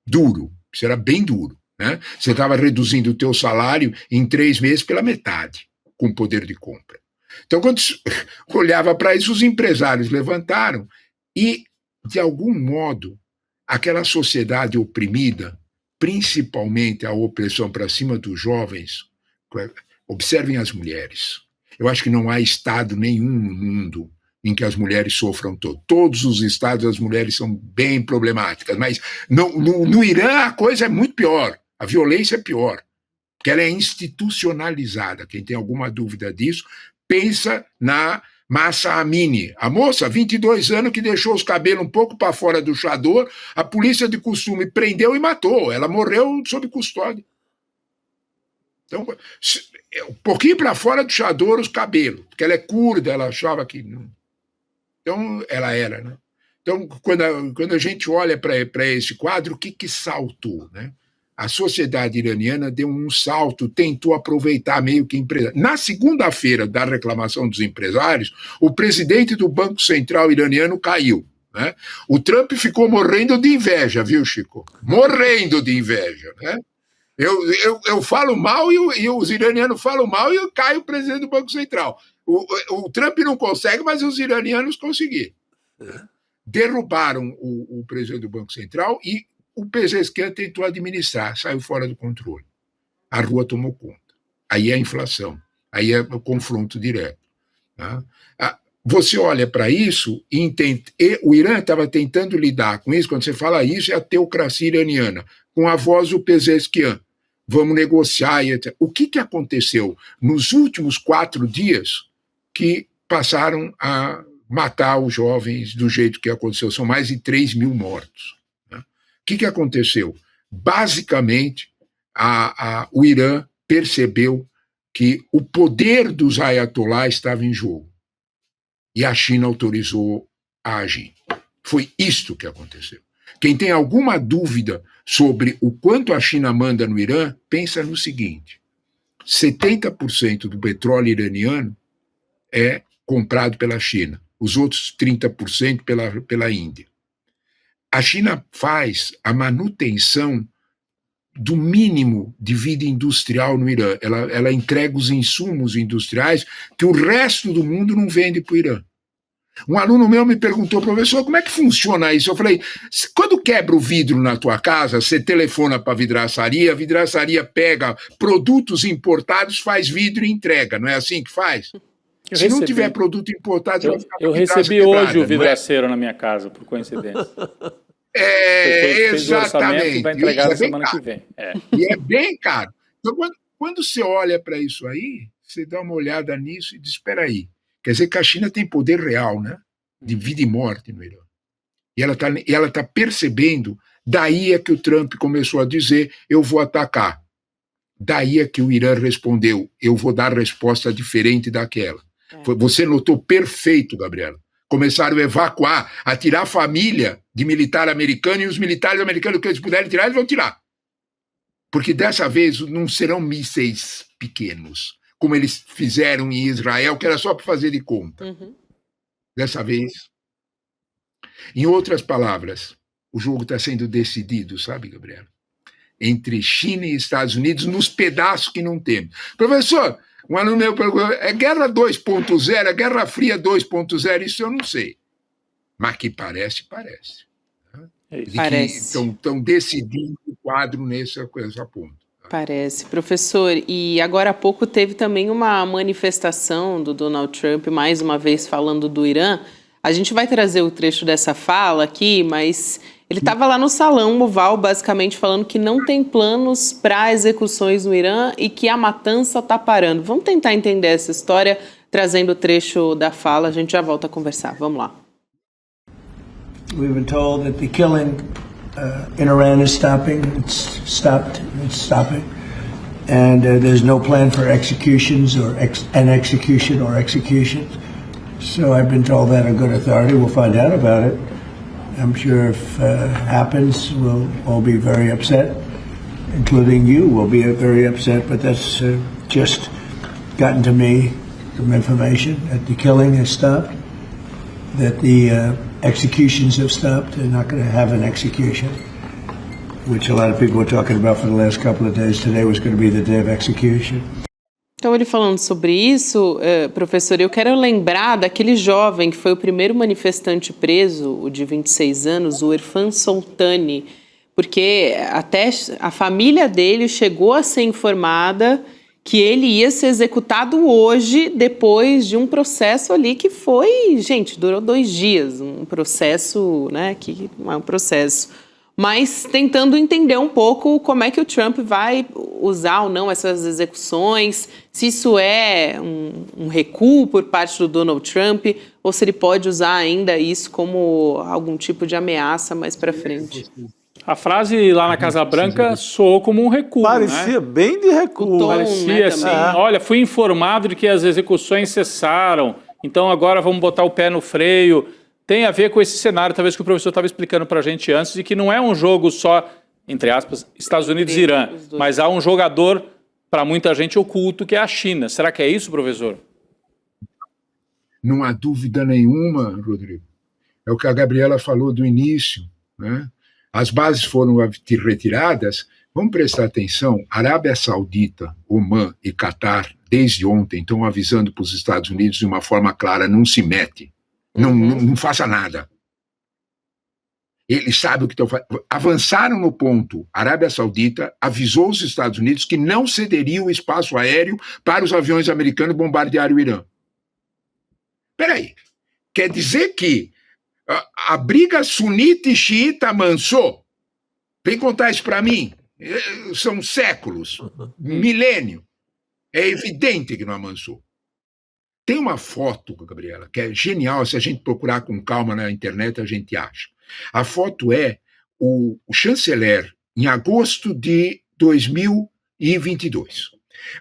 duro, isso era bem duro. Né? Você estava reduzindo o teu salário em 3 meses pela metade, com poder de compra. Então, quando olhava para isso, os empresários levantaram e, de algum modo, aquela sociedade oprimida, principalmente a opressão para cima dos jovens, observem as mulheres. Eu acho que não há estado nenhum no mundo em que as mulheres sofram todos os estados as mulheres são bem problemáticas, mas no Irã a coisa é muito pior, a violência é pior, porque ela é institucionalizada. Quem tem alguma dúvida disso, pensa na Mahsa Amini, a moça, 22 anos, que deixou os cabelos um pouco para fora do chador, a polícia de costume prendeu e matou, ela morreu sob custódia. Então, um pouquinho para fora do chador os cabelos, porque ela é curda, ela achava que não. Então, ela era, né? Então, quando a gente olha para esse quadro, o que saltou, né? A sociedade iraniana deu um salto, tentou aproveitar meio que empresário. Na segunda-feira da reclamação dos empresários, o presidente do Banco Central iraniano caiu, né? O Trump ficou morrendo de inveja, viu, Chico? Morrendo de inveja, né? Eu falo mal e os iranianos falam mal e cai o presidente do Banco Central. O Trump não consegue, mas os iranianos conseguiram. Derrubaram o presidente do Banco Central e o Pezeshkian tentou administrar, saiu fora do controle. A rua tomou conta. Aí é a inflação, aí é o confronto direto. Tá? Você olha para isso e entende. E o Irã estava tentando lidar com isso, quando você fala isso, é a teocracia iraniana, com a voz do Pezeshkian. Vamos negociar, etc. O que aconteceu nos últimos 4 dias que passaram a matar os jovens do jeito que aconteceu? São mais de 3 mil mortos. Né? O que aconteceu? Basicamente, o Irã percebeu que o poder dos ayatolás estava em jogo. E a China autorizou a agir. Foi isto que aconteceu. Quem tem alguma dúvida sobre o quanto a China manda no Irã, pensa no seguinte: 70% do petróleo iraniano é comprado pela China, os outros 30% pela Índia. A China faz a manutenção do mínimo de vida industrial no Irã. Ela entrega os insumos industriais que o resto do mundo não vende para o Irã. Um aluno meu me perguntou, professor, como é que funciona isso? Eu falei, quando quebra o vidro na tua casa, você telefona para a vidraçaria pega produtos importados, faz vidro e entrega, não é assim que faz? Se não tiver produto importado, vai ficar eu recebi hoje o vidraceiro na minha casa, por coincidência. Exatamente. Vai entregar na semana que vem. E é bem caro. Então, quando você olha para isso aí, você dá uma olhada nisso e diz, espera aí. Quer dizer que a China tem poder real, né? De vida e morte no Irã. E ela tá percebendo, daí é que o Trump começou a dizer, eu vou atacar. Daí é que o Irã respondeu, eu vou dar resposta diferente daquela. Você notou perfeito, Gabriela. Começaram a evacuar, a tirar a família de militar americano, e os militares americanos que eles puderem tirar, eles vão tirar. Porque dessa vez não serão mísseis pequenos, como eles fizeram em Israel, que era só para fazer de conta. Dessa vez. Em outras palavras, o jogo está sendo decidido, sabe, Gabriela? Entre China e Estados Unidos, nos pedaços que não temos. Professor, um aluno meu perguntou, é guerra 2.0, é Guerra Fria 2.0? Isso eu não sei. Mas que parece, parece. de que Parece. estão decidindo o quadro nessa ponto. Parece, professor. E agora há pouco teve também uma manifestação do Donald Trump, mais uma vez falando do Irã. A gente vai trazer o trecho dessa fala aqui, mas ele estava lá no Salão Oval, basicamente falando que não tem planos para execuções no Irã e que a matança está parando. Vamos tentar entender essa história, trazendo o trecho da fala. A gente já volta a conversar. Vamos lá. We've been told that the killing in Iran is stopping. It's stopped. It's stopping, and there's no plan for executions or execution. So I've been told that on good authority. We'll find out about it. I'm sure if it happens, we'll all be very upset, including you will be very upset. But that's just gotten to me some information that the killing has stopped, that the executions have stopped. They're not going to have an execution, which a lot of people were talking about for the last couple of days. Today was going to be the day of execution. Então, ele falando sobre isso, professor, eu quero lembrar daquele jovem que foi o primeiro manifestante preso, o de 26 anos, o Irfan Soltani, porque até a família dele chegou a ser informada que ele ia ser executado hoje, depois de um processo ali que foi, gente, durou 2 dias, um processo, né, que não é um processo, mas tentando entender um pouco como é que o Trump vai usar ou não essas execuções, se isso é um recuo por parte do Donald Trump, ou se ele pode usar ainda isso como algum tipo de ameaça mais para frente. A frase lá na Casa Branca soou como um recuo, Parecia bem de recuo. O tom, Parecia né, assim, também. olha, fui informado de que as execuções cessaram, então agora vamos botar o pé no freio. Tem a ver com esse cenário, talvez que o professor estava explicando para a gente antes, de que não é um jogo só, entre aspas, Estados Unidos e Irã, mas há um jogador, para muita gente, oculto, que é a China. Será que é isso, professor? Não há dúvida nenhuma, Rodrigo. É o que a Gabriela falou do início, né? As bases foram retiradas. Vamos prestar atenção, Arábia Saudita, Omã e Catar, desde ontem, estão avisando para os Estados Unidos de uma forma clara, não se mete. Não faça nada. Eles sabem o que estão fazendo. Avançaram no ponto. A Arábia Saudita avisou os Estados Unidos que não cederia o espaço aéreo para os aviões americanos bombardearem o Irã. Espera aí. Quer dizer que a briga sunita e xiita amansou? Vem contar isso para mim. São séculos, milênio. É evidente que não amansou. Tem uma foto, Gabriela, que é genial, se a gente procurar com calma na internet, a gente acha. A foto é o chanceler em agosto de 2022.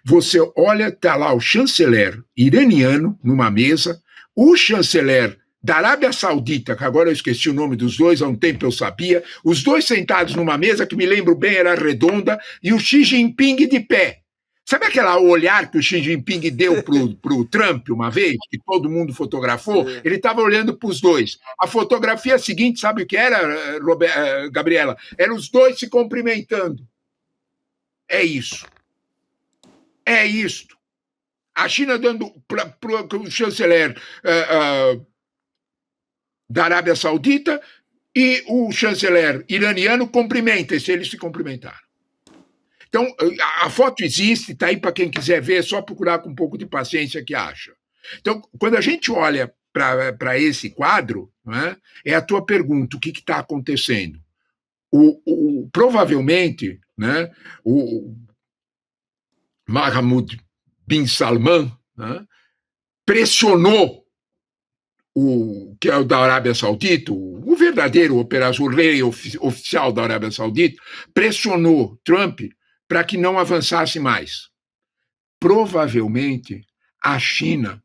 Você olha, está lá o chanceler iraniano numa mesa, o chanceler da Arábia Saudita, que agora eu esqueci o nome dos dois, há um tempo eu sabia, os dois sentados numa mesa, que me lembro bem, era redonda, e o Xi Jinping de pé. Sabe aquele olhar que o Xi Jinping deu pro Trump uma vez, que todo mundo fotografou? Sim. Ele estava olhando para os dois. A fotografia seguinte, sabe o que era, Gabriela? Eram os dois se cumprimentando. É isso. É isto. A China dando para o chanceler da Arábia Saudita e o chanceler iraniano cumprimentem-se, eles se cumprimentaram. Então, a foto existe, está aí para quem quiser ver, é só procurar com um pouco de paciência que acha. Então, quando a gente olha para esse quadro, né, é a tua pergunta, o que está acontecendo? Provavelmente, né, o Mohammed bin Salman, né, pressionou que é o da Arábia Saudita, o verdadeiro operador, o rei oficial da Arábia Saudita, pressionou Trump para que não avançasse mais. Provavelmente, a China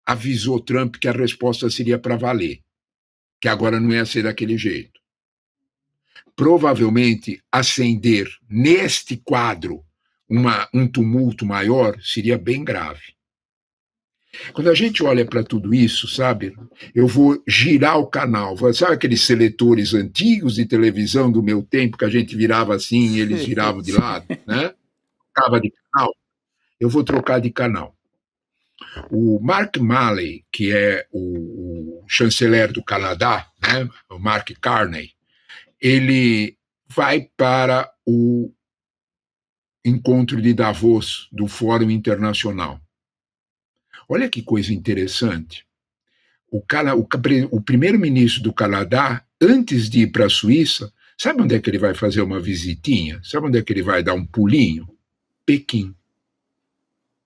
avisou Trump que a resposta seria para valer, que agora não ia ser daquele jeito. Provavelmente, acender neste quadro um tumulto maior seria bem grave. Quando a gente olha para tudo isso, sabe, eu vou girar o canal. Sabe aqueles seletores antigos de televisão do meu tempo, que a gente virava assim e eles viravam de lado, né? Trocava de canal. Eu vou trocar de canal. O Mark Milley, que é o chanceler do Canadá, né, o Mark Carney, ele vai para o encontro de Davos, do Fórum Internacional. Olha que coisa interessante. O primeiro-ministro do Canadá, antes de ir para a Suíça, sabe onde é que ele vai fazer uma visitinha? Sabe onde é que ele vai dar um pulinho? Pequim.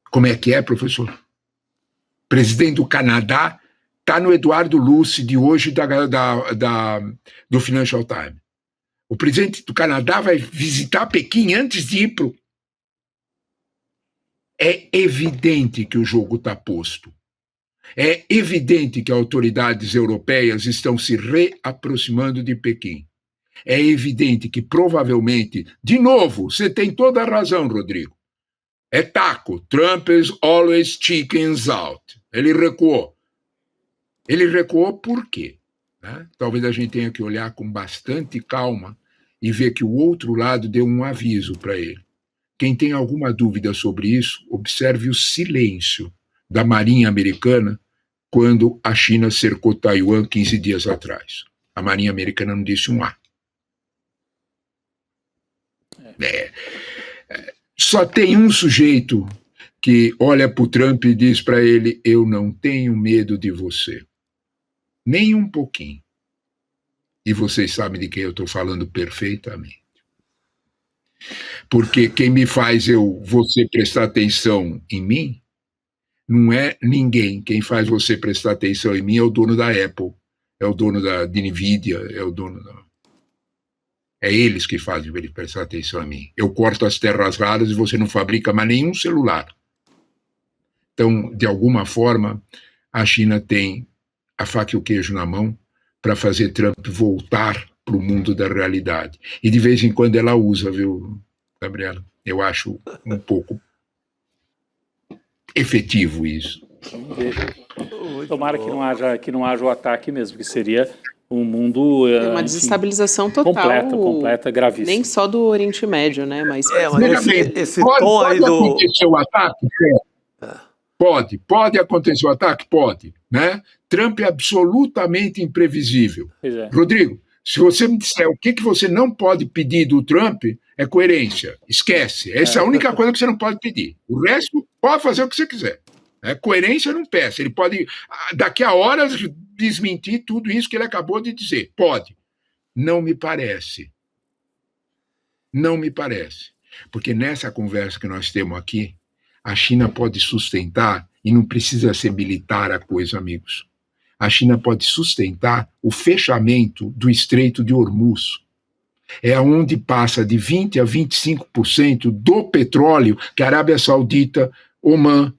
Como é que é, professor? Presidente do Canadá está no Eduardo Luce de hoje do Financial Times. O presidente do Canadá vai visitar Pequim antes de ir para o... É evidente que o jogo está posto. É evidente que autoridades europeias estão se reaproximando de Pequim. É evidente que provavelmente, de novo, você tem toda a razão, Rodrigo. É taco. Trump is always chickens out. Ele recuou. Ele recuou por quê? Né? Talvez a gente tenha que olhar com bastante calma e ver que o outro lado deu um aviso para ele. Quem tem alguma dúvida sobre isso, observe o silêncio da Marinha Americana quando a China cercou Taiwan 15 dias atrás. A Marinha Americana não disse um A. Só tem um sujeito que olha para o Trump e diz para ele: eu não tenho medo de você. Nem um pouquinho. E vocês sabem de quem eu estou falando perfeitamente. Porque quem me faz você prestar atenção em mim não é ninguém. Quem faz você prestar atenção em mim é o dono da Apple, é o dono da NVIDIA, é o dono da... É eles que fazem ele prestar atenção a mim. Eu corto as terras raras e você não fabrica mais nenhum celular. Então, de alguma forma, a China tem a faca e o queijo na mão para fazer Trump voltar para o mundo da realidade. E de vez em quando ela usa, viu, Gabriela? Eu acho um pouco efetivo isso. Vamos ver. Tomara que não haja o ataque mesmo, que seria um mundo... uma desestabilização total. Completa, gravíssima. Nem só do Oriente Médio, né? Mas esse tom aí do... Pode acontecer o ataque? Pode acontecer o ataque? Pode. Né? Trump é absolutamente imprevisível. Rodrigo, se você me disser o que você não pode pedir do Trump, é coerência. Esquece. Essa é a única coisa que você não pode pedir. O resto, pode fazer o que você quiser. Coerência não peça. Ele pode, daqui a horas, desmentir tudo isso que ele acabou de dizer. Pode. Não me parece. Não me parece. Porque nessa conversa que nós temos aqui, a China pode sustentar, e não precisa ser militar a coisa, amigos. A China pode sustentar o fechamento do Estreito de Hormuz. É onde passa de 20% a 25% do petróleo que a Arábia Saudita, Omã,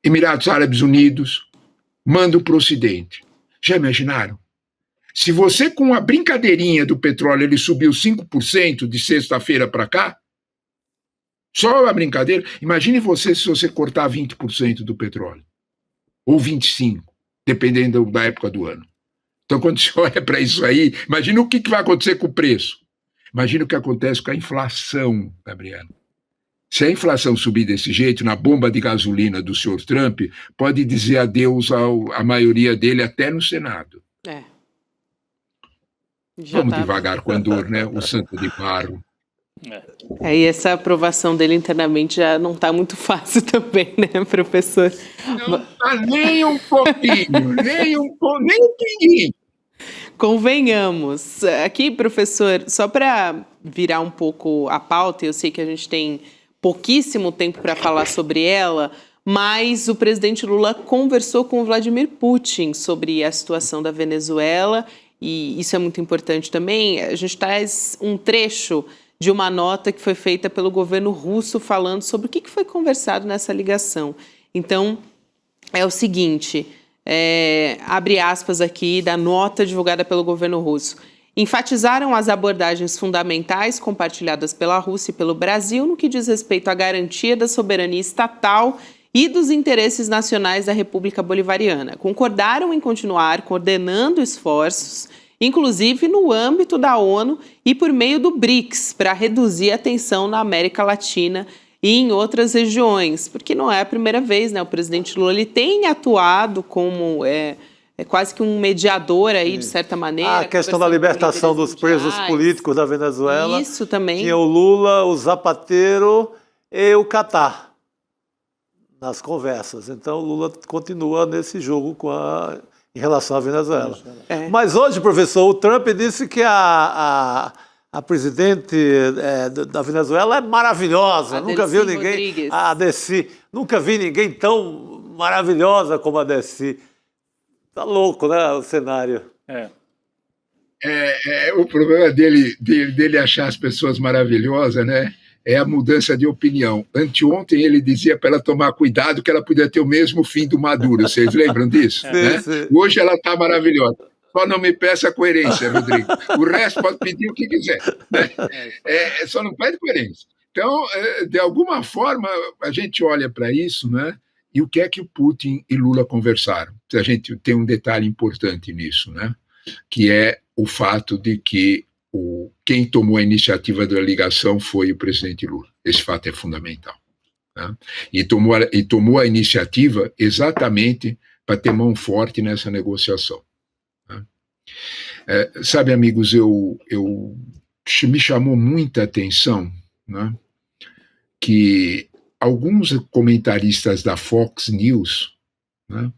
Emirados Árabes Unidos mandam para o Ocidente. Já imaginaram? Se você, com a brincadeirinha do petróleo, ele subiu 5% de sexta-feira para cá, só a brincadeira, imagine você se você cortar 20% do petróleo. Ou 25%, dependendo da época do ano. Então, quando você olha para isso aí, imagina o que vai acontecer com o preço. Imagina o que acontece com a inflação, Gabriela. Se a inflação subir desse jeito, na bomba de gasolina do senhor Trump, pode dizer adeus à maioria dele até no Senado. Vamos devagar com a dor, né? O santo de barro. E essa aprovação dele internamente já não está muito fácil também, né, professor? Não está nem um pouquinho, nem um pouquinho. Convenhamos. Aqui, professor, só para virar um pouco a pauta, eu sei que a gente tem pouquíssimo tempo para falar sobre ela, mas o presidente Lula conversou com o Vladimir Putin sobre a situação da Venezuela, e isso é muito importante também. A gente traz um trecho de uma nota que foi feita pelo governo russo falando sobre o que foi conversado nessa ligação. Então, é o seguinte, abre aspas aqui da nota divulgada pelo governo russo. Enfatizaram as abordagens fundamentais compartilhadas pela Rússia e pelo Brasil no que diz respeito à garantia da soberania estatal e dos interesses nacionais da República Bolivariana. Concordaram em continuar coordenando esforços, inclusive no âmbito da ONU e por meio do BRICS, para reduzir a tensão na América Latina e em outras regiões, porque não é a primeira vez, né? O presidente Lula ele tem atuado como quase que um mediador aí, de certa maneira. A questão da libertação dos presos políticos da Venezuela. Isso também. Tinha o Lula, o Zapatero e o Catar nas conversas. Então, o Lula continua nesse jogo em relação à Venezuela. Mas hoje, professor, o Trump disse que a presidente da Venezuela é maravilhosa. Nunca viu ninguém... A Deci. Nunca vi ninguém tão maravilhosa como a Deci. Tá louco, né, o cenário. O problema dele achar as pessoas maravilhosas, né? É a mudança de opinião. Anteontem ele dizia para ela tomar cuidado que ela podia ter o mesmo fim do Maduro. Vocês lembram disso? Né? Sim. Hoje ela está maravilhosa. Só não me peça coerência, Rodrigo. O resto pode pedir o que quiser. Né? Só não pede coerência. Então, de alguma forma, a gente olha para isso, né? E o que é que o Putin e Lula conversaram? A gente tem um detalhe importante nisso, né? Que é o fato de que quem tomou a iniciativa da ligação foi o presidente Lula. Esse fato é fundamental. Né? E tomou a iniciativa exatamente para ter mão forte nessa negociação. Né? Sabe, amigos, me chamou muita atenção, né, que alguns comentaristas da Fox News, né,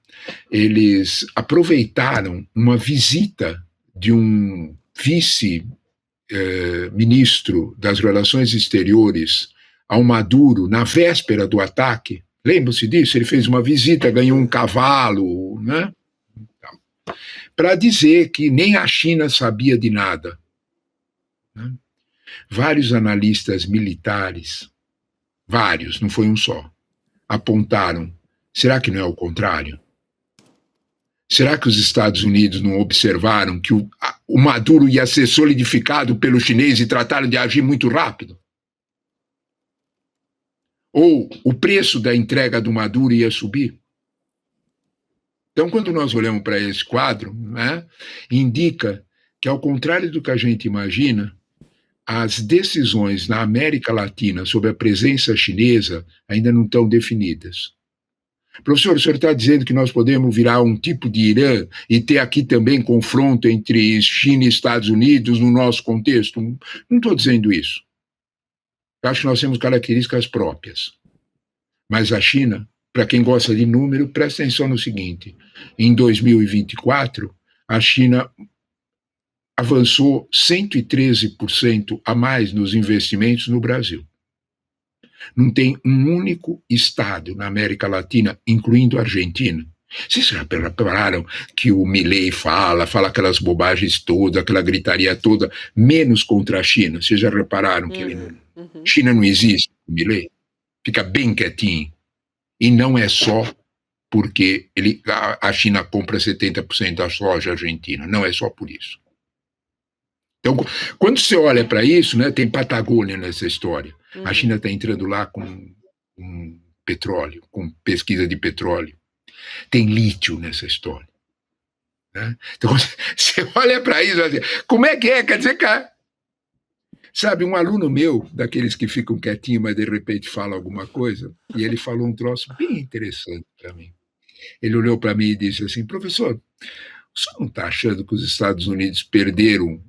eles aproveitaram uma visita de um vice-ministro das Relações Exteriores ao Maduro na véspera do ataque. Lembram-se disso? Ele fez uma visita, ganhou um cavalo, né? Para dizer que nem a China sabia de nada. Né? Vários analistas militares, vários, não foi um só, apontaram, será que não é o contrário? Será que os Estados Unidos não observaram que o Maduro ia ser solidificado pelo chinês e trataram de agir muito rápido? Ou o preço da entrega do Maduro ia subir? Então, quando nós olhamos para esse quadro, né, indica que, ao contrário do que a gente imagina, as decisões na América Latina sobre a presença chinesa ainda não estão definidas. Professor, o senhor está dizendo que nós podemos virar um tipo de Irã e ter aqui também confronto entre China e Estados Unidos no nosso contexto? Não estou dizendo isso. Eu acho que nós temos características próprias. Mas a China, para quem gosta de número, presta atenção no seguinte: em 2024, a China avançou 113% a mais nos investimentos no Brasil. Não tem um único estado na América Latina, incluindo a Argentina. Vocês já repararam que o Milei fala aquelas bobagens todas, aquela gritaria toda, menos contra a China? Vocês já repararam que China não existe, o Milei? Fica bem quietinho. E não é só porque a China compra 70% da soja argentina, não é só por isso. Então, quando você olha para isso, né, tem Patagônia nessa história. A China está entrando lá com petróleo, com pesquisa de petróleo. Tem lítio nessa história. Né? Então, você olha para isso, assim, como é que é? Quer dizer, cara, sabe, um aluno meu, daqueles que ficam quietinhos, mas de repente fala alguma coisa, e ele falou um troço bem interessante para mim. Ele olhou para mim e disse assim: professor, o senhor não está achando que os Estados Unidos perderam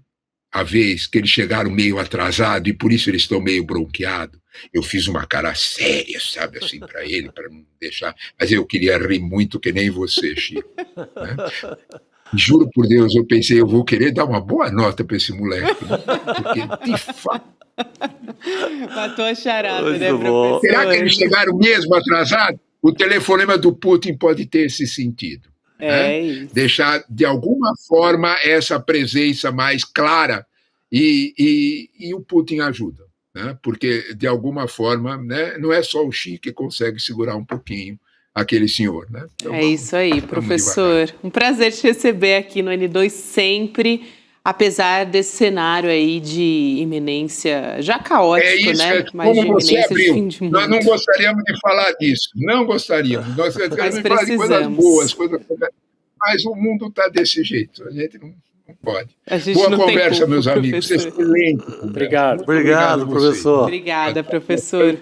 a vez, que eles chegaram meio atrasados e por isso eles estão meio bronqueados? Eu fiz uma cara séria, sabe, assim, para ele, para não deixar, mas eu queria rir muito que nem você, Chico. Né? Juro por Deus, eu pensei, eu vou querer dar uma boa nota para esse moleque, né? Porque, de fato... Matou a charada, Muito né, bom. professor? Será que eles chegaram mesmo atrasados? O telefonema do Putin pode ter esse sentido. Né? Isso. Deixar, de alguma forma, essa presença mais clara e o Putin ajuda. Né? Porque, de alguma forma, né, não é só o Xi que consegue segurar um pouquinho aquele senhor. Né? Então, Isso aí, professor. Um prazer te receber aqui no N2 sempre, apesar desse cenário aí de iminência já caótico, né? Mas de iminência de fim de mundo. Nós não gostaríamos de falar disso, não gostaríamos. Nós gostaríamos de falar de coisas boas, mas o mundo está desse jeito, a gente não pode. Boa conversa, meus amigos. Excelente. Obrigado. Obrigado, professor. Obrigada, professor.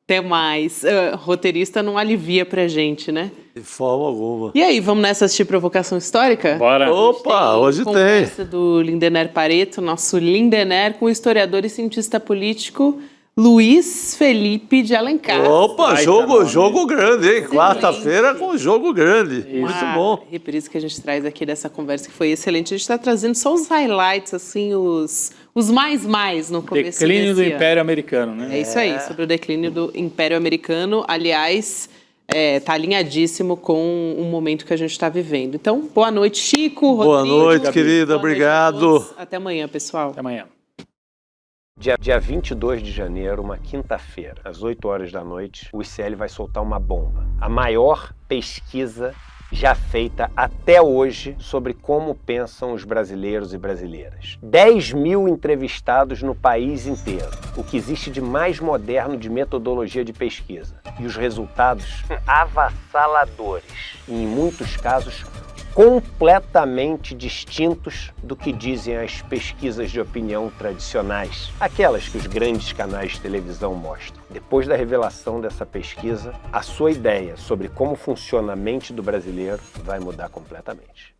Até mais. Roteirista não alivia pra gente, né? De forma alguma. E aí, vamos nessa assistir Provocação Histórica? Bora. Opa, hoje tem. Conversa do Lindener Pareto, nosso Lindener, com o historiador e cientista político Luiz Felipe de Alencar. Opa, Vai, jogo grande, hein? Quarta-feira com jogo grande. Muito bom. Reprise que a gente traz aqui dessa conversa que foi excelente. A gente está trazendo só os highlights, assim, os mais no começo Declínio do desse ano. Império Americano, né? É isso aí, sobre o declínio do Império Americano. Aliás, tá alinhadíssimo com o momento que a gente está vivendo. Então, boa noite, Chico, Rodrigo. Boa noite, Gabi. querida. Boa noite a Obrigado. todos. Até amanhã, pessoal. Até amanhã. Dia 22 de janeiro, uma quinta-feira, às 8 horas da noite, o ICL vai soltar uma bomba. A maior pesquisa já feita até hoje sobre como pensam os brasileiros e brasileiras. 10 mil entrevistados no país inteiro, o que existe de mais moderno de metodologia de pesquisa. E os resultados avassaladores, e em muitos casos completamente distintos do que dizem as pesquisas de opinião tradicionais, aquelas que os grandes canais de televisão mostram. Depois da revelação dessa pesquisa, a sua ideia sobre como funciona a mente do brasileiro vai mudar completamente.